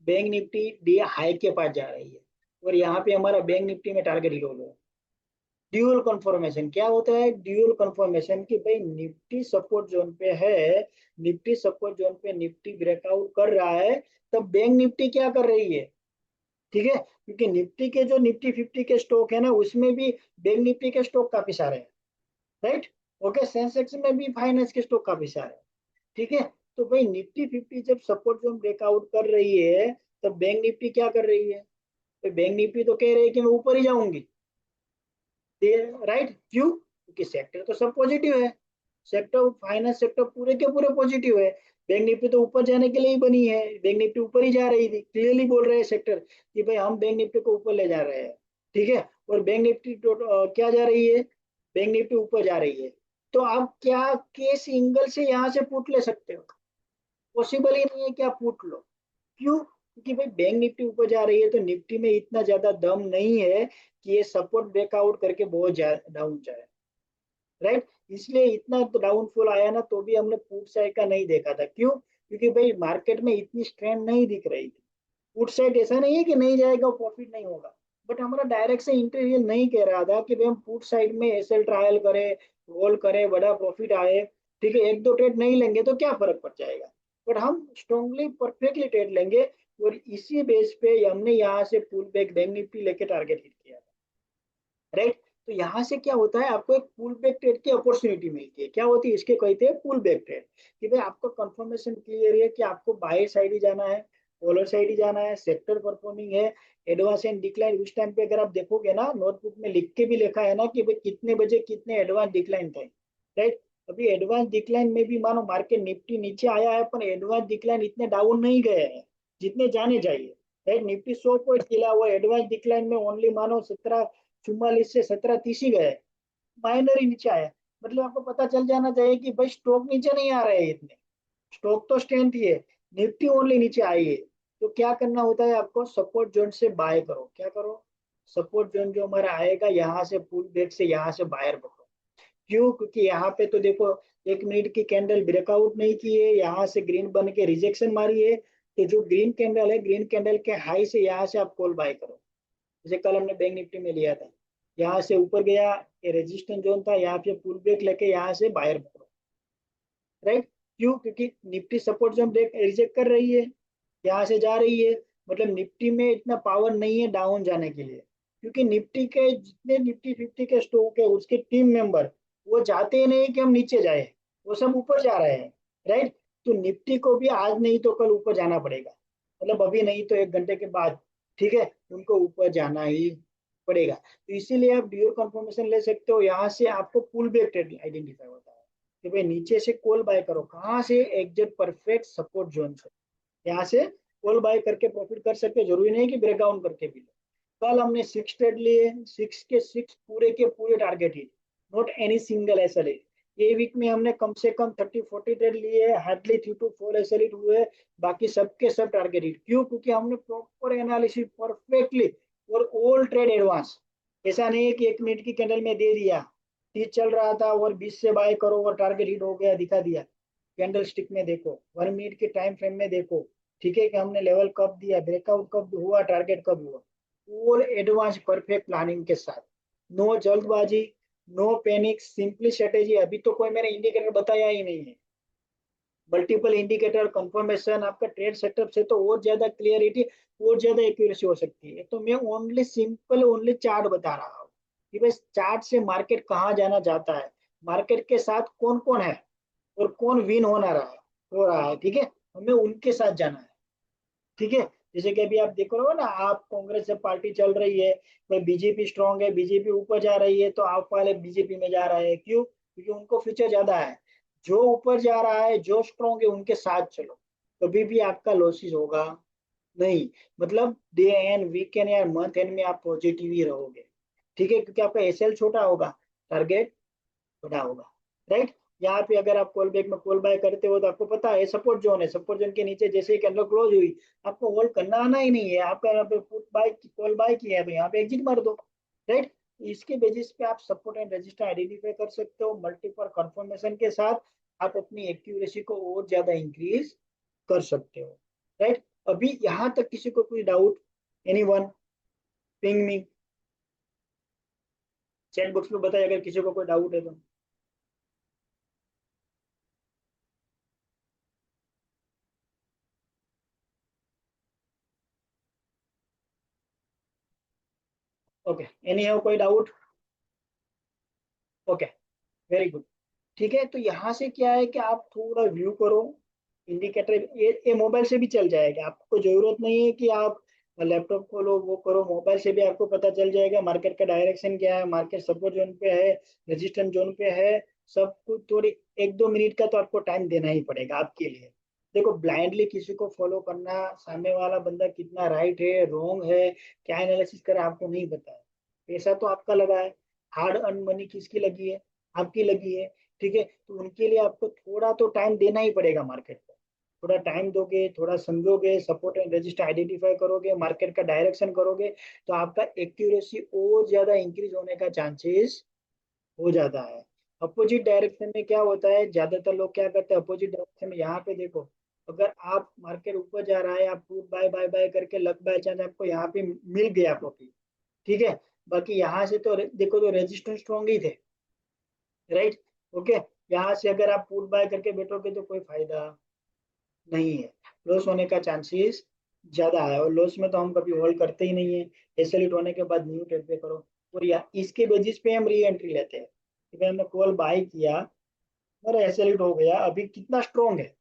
बैंक निफ्टी डी हाई के पास जा रही है, और यहाँ पे हमारा बैंक निफ्टी में टारगेट हिट हो गया। ड्यूअल कंफर्मेशन क्या होता है, ड्यूअल कंफर्मेशन कि भाई निफ्टी सपोर्ट जोन पे है, निफ्टी सपोर्ट जोन पे निफ्टी ब्रेकआउट कर रहा है, तब बैंक निफ्टी क्या कर रही है, ठीक है, क्योंकि निफ्टी के जो निफ्टी 50 के स्टॉक है ना, उसमें भी बैंक निफ्टी के स्टॉक काफी सारे हैं, राइट। ओके, सेंसेक्स में भी फाइनेंस के स्टॉक काफी सारे हैं, ठीक है। तो भाई निफ्टी 50 जब सपोर्ट जोन ब्रेकआउट कर रही है, तब बैंक निफ्टी क्या कर रही है, तो बैंक निफ्टी तो कह रही है कि मैं ऊपर ही जाऊंगी, राइट। क्यों, क्योंकि सेक्टर तो सब पॉजिटिव है, सेक्टर फाइनेंस सेक्टर पूरे के पूरे पॉजिटिव है, बैंक निफ्टी तो ऊपर जाने के लिए ही बनी है, बैंक निफ्टी ऊपर ही जा रही थी, क्लियरली बोल रहे हैं सेक्टर कि भाई हम बैंक निफ्टी को ऊपर ले जा रहे हैं, ठीक है। और बैंक निफ्टी क्या जा रही है, बैंक निफ्टी ऊपर जा रही है, तो आप क्या केस एंगल से यहाँ से पुट ले सकते हो, पॉसिबल ही नहीं है कि आप पुट लो। क्यों, क्योंकि भाई बैंक निफ्टी ऊपर जा रही है, तो निफ्टी में इतना ज्यादा दम नहीं है कि ये सपोर्ट ब्रेकआउट करके बहुत डाउन जाए, राइट। इसलिए इतना तो डाउनफॉल आया ना, तो भी हमने पुट साइड का नहीं देखा था, क्यों, क्योंकि भाई मार्केट में इतनी स्ट्रेंथ नहीं दिख रही थी। पुट साइड ऐसा नहीं है कि नहीं जाएगा प्रॉफिट नहीं होगा, बट हमारा डायरेक्ट से इंटेलिजेंस नहीं कह रहा था कि भाई हम पुट साइड में एसएल ट्रायल करें, रोल करें, बड़ा प्रॉफिट आए, ठीक है। एक दो ट्रेड नहीं लेंगे तो क्या फर्क पड़ जाएगा, बट हम स्ट्रांगली परफेक्टली ट्रेड लेंगे, और इसी बेस पे हमने यहाँ से पुल बैक बैंक निफ्टी लेके टारगेट हिट किया, राइट। तो यहाँ से क्या होता है, आपको एक पुल बैक ट्रेड की अपॉर्चुनिटी मिलती है। क्या होती है, इसके कहते हैं पुल बैक ट्रेड। कि भाई आपको कंफर्मेशन क्लियर है कि आपको बाय साइड ही जाना है, कॉलर साइड ही जाना है, सेक्टर परफॉर्मिंग है, एडवांस एंड डिक्लाइन उस टाइम पे अगर आप देखोगे ना, नोटबुक में लिख के भी लिखा है ना कि भाई कितने बजे कितने एडवांस डिक्लाइन थे, राइट। अभी एडवांस डिक्लाइन में भी मानो मार्केट निफ्टी नीचे आया है, पर एडवांस डिक्लाइन इतने डाउन नहीं गए हैं जितने जाने चाहिए, राइट। निफ्टी 100 पॉइंट गिरा हुआ, एडवांस डिक्लाइन में ओनली मानो 1744 से 1730 ही गए, माइनर ही नीचे आया। मतलब आपको पता चल जाना चाहिए कि भाई स्टॉक नीचे नहीं आ रहे हैं इतने, स्टॉक तो स्ट्रेंथ ही है, निफ्टी ओनली नीचे आई है। तो क्या करना होता है, आपको सपोर्ट जोन से बाय करो। क्या करो, सपोर्ट जोन जो हमारा आएगा यहाँ से पुल बैक से यहाँ से बायर पकड़ो। क्यों, क्योंकि यहाँ पे तो देखो 1 मिनट की कैंडल ब्रेकआउट नहीं की है, यहाँ से ग्रीन बन के रिजेक्शन मारी है। तो जो ग्रीन कैंडल है, ग्रीन कैंडल के हाई से यहाँ से आप कॉल बाय करो। जैसे कल हमने बैंक निफ्टी में लिया था, यहाँ से ऊपर गया, ये रेजिस्टेंस जोन था, यहाँ पे पुल बैक लेके यहाँ से बायर पकड़ो, राइट। क्यों, क्योंकि Nifty support zone break reject कर रही है, यहाँ से जा रही है। मतलब निफ्टी में इतना पावर नहीं है डाउन जाने के लिए, क्योंकि निफ्टी के जितने निफ्टी 50 के स्टॉक है उसके टीम मेंबर वो चाहते ही नहीं कि हम नीचे जाए, वो सब ऊपर जा रहे हैं, राइट। तो निफ्टी को भी आज नहीं तो कल ऊपर जाना पड़ेगा, मतलब अभी नहीं तो 1 घंटे के बाद, ठीक है, उनको ऊपर जाना ही पड़ेगा। तो इसीलिए आप ड्यूअल कंफर्मेशन ले सकते हो, यहाँ से आपको पुल बैक ट्रेड आइडेंटिफाई होता है कि भाई नीचे से कॉल बाय करो, कहाँ से, एग्जैक्ट परफेक्ट सपोर्ट जोन से, यहाँ से कॉल बाय करके प्रॉफिट कर सकते हो, जरूरी नहीं कि ब्रेक डाउन करके भी लो। कल हमने 6 ट्रेड लिए, 6 पूरे के पूरे टारगेट ही, नॉट एनी सिंगल एसएल। ये वीक में हमने कम से कम 30-40 ट्रेड लिए, हार्डली 3 to 4 एसएल हुए, बाकी सबके सब टारगेट हिट। क्यों, क्योंकि हमने प्रॉपर एनालिसिस परफेक्टली, और ऑल ट्रेड एडवांस। ऐसा नहीं है कि 1 मिनट की कैंडल में दे दिया, 30 चल रहा था और 20 से बाय करो और टारगेट हिट हो गया, दिखा दिया। कैंडल स्टिक में देखो, 1 मिनट के टाइम फ्रेम में देखो, ठीक है, कि हमने लेवल कब दिया, ब्रेकआउट कब हुआ, टारगेट कब हुआ, ऑल एडवांस परफेक्ट प्लानिंग के साथ। नो जल्दबाजी, नो पैनिक, सिंपली स्ट्रेटेजी। अभी तो कोई मैंने इंडिकेटर बताया ही नहीं है, मल्टीपल इंडिकेटर कंफर्मेशन, आपका ट्रेड सेटअप से तो और ज्यादा क्लियरिटी, और ज्यादा एक्यूरेसी हो सकती है। तो मैं ओनली सिंपल ओनली चार्ट बता रहा हूँ कि भाई चार्ट से मार्केट कहाँ जाना चाहता है, मार्केट के साथ कौन कौन है और कौन विन होना रहा है, हो रहा है, ठीक है, हमें उनके साथ जाना है, ठीक है। जैसे कि अभी आप देख रहे हो ना, आप कांग्रेस से पार्टी चल रही है, भाई बीजेपी स्ट्रांग है, बीजेपी ऊपर जा रही है, तो आप वाले बीजेपी में जा रहे हैं, क्यों, क्योंकि उनको फ्यूचर ज्यादा है। जो ऊपर जा रहा है, जो स्ट्रांग है, उनके साथ चलो, कभी भी आपका लॉसेस होगा नहीं। मतलब डे एंड वीकेंड या मंथ एंड में आप पॉजिटिव ही रहोगे, ठीक है, क्योंकि आपका एसएल छोटा होगा, टारगेट बड़ा होगा, राइट। यहाँ पे अगर आप कॉल बैक में कॉल बाय करते हो तो आपको पता है सपोर्ट जोन है, सपोर्ट जोन के नीचे जैसे ही कैंडल क्लोज हुई, आपको होल्ड करना आना ही नहीं है, आपका यहाँ पे पुट बाय कॉल बाय किया है तो यहाँ पे एग्जिट मार दो, राइट। इसके बेसिस पे आप सपोर्ट एंड रेजिस्टेंस आइडेंटिफाई कर सकते हो, मल्टीपल कंफर्मेशन के साथ आप अपनी एक्यूरेसी को और ज्यादा इंक्रीज कर सकते हो, राइट। अभी यहाँ तक किसी को कोई doubt, anyone, ping me, chat box में बताइए अगर किसी को कोई डाउट है तो। ओके, एनी है कोई डाउट? Okay, very good. ठीक है, तो यहाँ से क्या है कि आप थोड़ा व्यू करो इंडिकेटर, ये मोबाइल से भी चल जाएगा, आपको जरूरत नहीं है कि आप लैपटॉप खोलो वो करो, मोबाइल से भी आपको पता चल जाएगा मार्केट का डायरेक्शन क्या है, मार्केट सपोर्ट जोन पे है, रेजिस्टेंस जोन पे है, सब कुछ। थोड़ी 1-2 मिनट का तो आपको टाइम देना ही पड़ेगा आपके लिए। देखो ब्लाइंडली किसी को फॉलो करना, सामने वाला बंदा कितना राइट है रॉन्ग है, क्या एनालिसिस करे, आपको नहीं पता है। पैसा तो आपका लगा है, हार्ड अर्न मनी किसकी लगी है, आपकी लगी है, ठीक है। तो उनके लिए आपको थोड़ा तो टाइम देना ही पड़ेगा मार्केट को, थोड़ा टाइम दोगे, थोड़ा समझोगे, सपोर्ट एंड रेजिस्टेंस आइडेंटिफाई करोगे, मार्केट का डायरेक्शन करोगे, तो आपका एक्यूरेसी और ज्यादा इंक्रीज होने का चांसेस हो जाता है। अपोजिट डायरेक्शन में क्या होता है, ज्यादातर लोग क्या करते हैं, अपोजिट डायरेक्शन में यहाँ पे देखो, अगर आप मार्केट ऊपर जा रहा है, आप पुट बाय बाय बाय करके लक बाय चांस आपको यहाँ पे मिल गया प्रॉफिट, ठीक है। बाकी यहाँ से तो देखो तो रेजिस्टेंस स्ट्रॉन्ग ही थे, राइट, ओके। यहाँ से अगर आप पुट बाय करके बैठोगे तो कोई फायदा नहीं है, लॉस होने का चांसेस ज्यादा है, और लॉस में तो हम कभी होल्ड करते ही नहीं है, एसएल हिट होने के बाद न्यू ट्रेड पे करो। और या इसके बेसिस पे हम री एंट्री लेते हैं कि भाई हमने कॉल बाय किया और एसएल हो गया, अभी कितना स्ट्रॉन्ग है,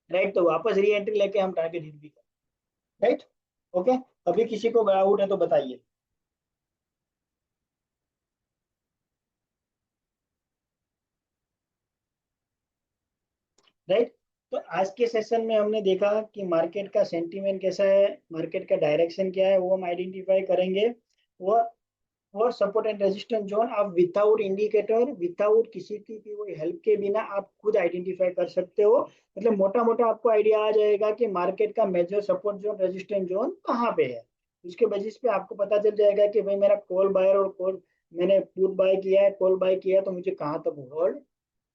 राइट, तो वापस री एंट्री लेके हम टारगेट हिट भी करें, राइट। ओके, अभी किसी को डाउट है तो बताइए, राइट। तो आज के सेशन में हमने देखा कि मार्केट का सेंटीमेंट कैसा है, मार्केट का डायरेक्शन क्या है, वो हम आइडेंटिफाई करेंगे। वो और सपोर्ट एंड रेजिस्टेंस जोन आप विदाउट इंडिकेटर, विदाउट किसी की कोई हेल्प के बिना आप खुद आइडेंटिफाई कर सकते हो। मतलब मोटा मोटा आपको आइडिया आ जाएगा कि मार्केट का major support zone, resistance zone कहाँ पे है। उसके बेसिस पे आपको पता चल जाएगा कि भाई मेरा कॉल बायर और कॉल, मैंने पुट बाय किया है, कॉल बाय किया है, तो मुझे कहाँ तक होल्ड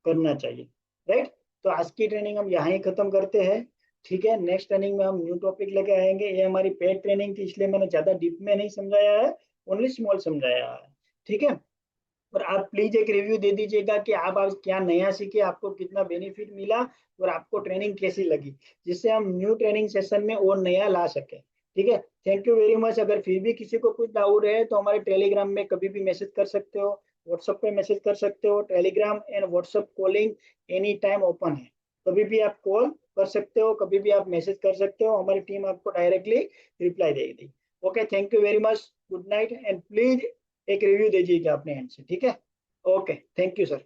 करना चाहिए, राइट। तो आज की ट्रेनिंग हम यहाँ ही खत्म करते हैं। ठीक है, नेक्स्ट ट्रेनिंग में हम न्यू टॉपिक लेके आएंगे। ये हमारी पेड ट्रेनिंग थी, इसलिए मैंने ज्यादा डीप में नहीं समझाया है, ओनली स्मॉल समझाया है। ठीक है, और आप प्लीज एक रिव्यू दे दीजिएगा कि आप आज क्या नया सीखे, आपको कितना बेनिफिट मिला और आपको ट्रेनिंग कैसी लगी, जिससे हम न्यू ट्रेनिंग सेशन में और नया ला सके। ठीक है, थैंक यू वेरी मच। अगर फिर भी किसी को कुछ डाउट है तो हमारे टेलीग्राम में कभी भी मैसेज कर सकते हो, व्हाट्सएप पे मैसेज कर सकते हो। Telegram and WhatsApp calling any time open है, कभी भी आप कॉल कर सकते हो, कभी भी आप मैसेज कर सकते हो, हमारी टीम आपको डायरेक्टली रिप्लाई देगी। Okay, thank you very much, good night, and please एक रिव्यू दीजिएगा अपने हैंड से। ठीक है, ओके, थैंक यू सर।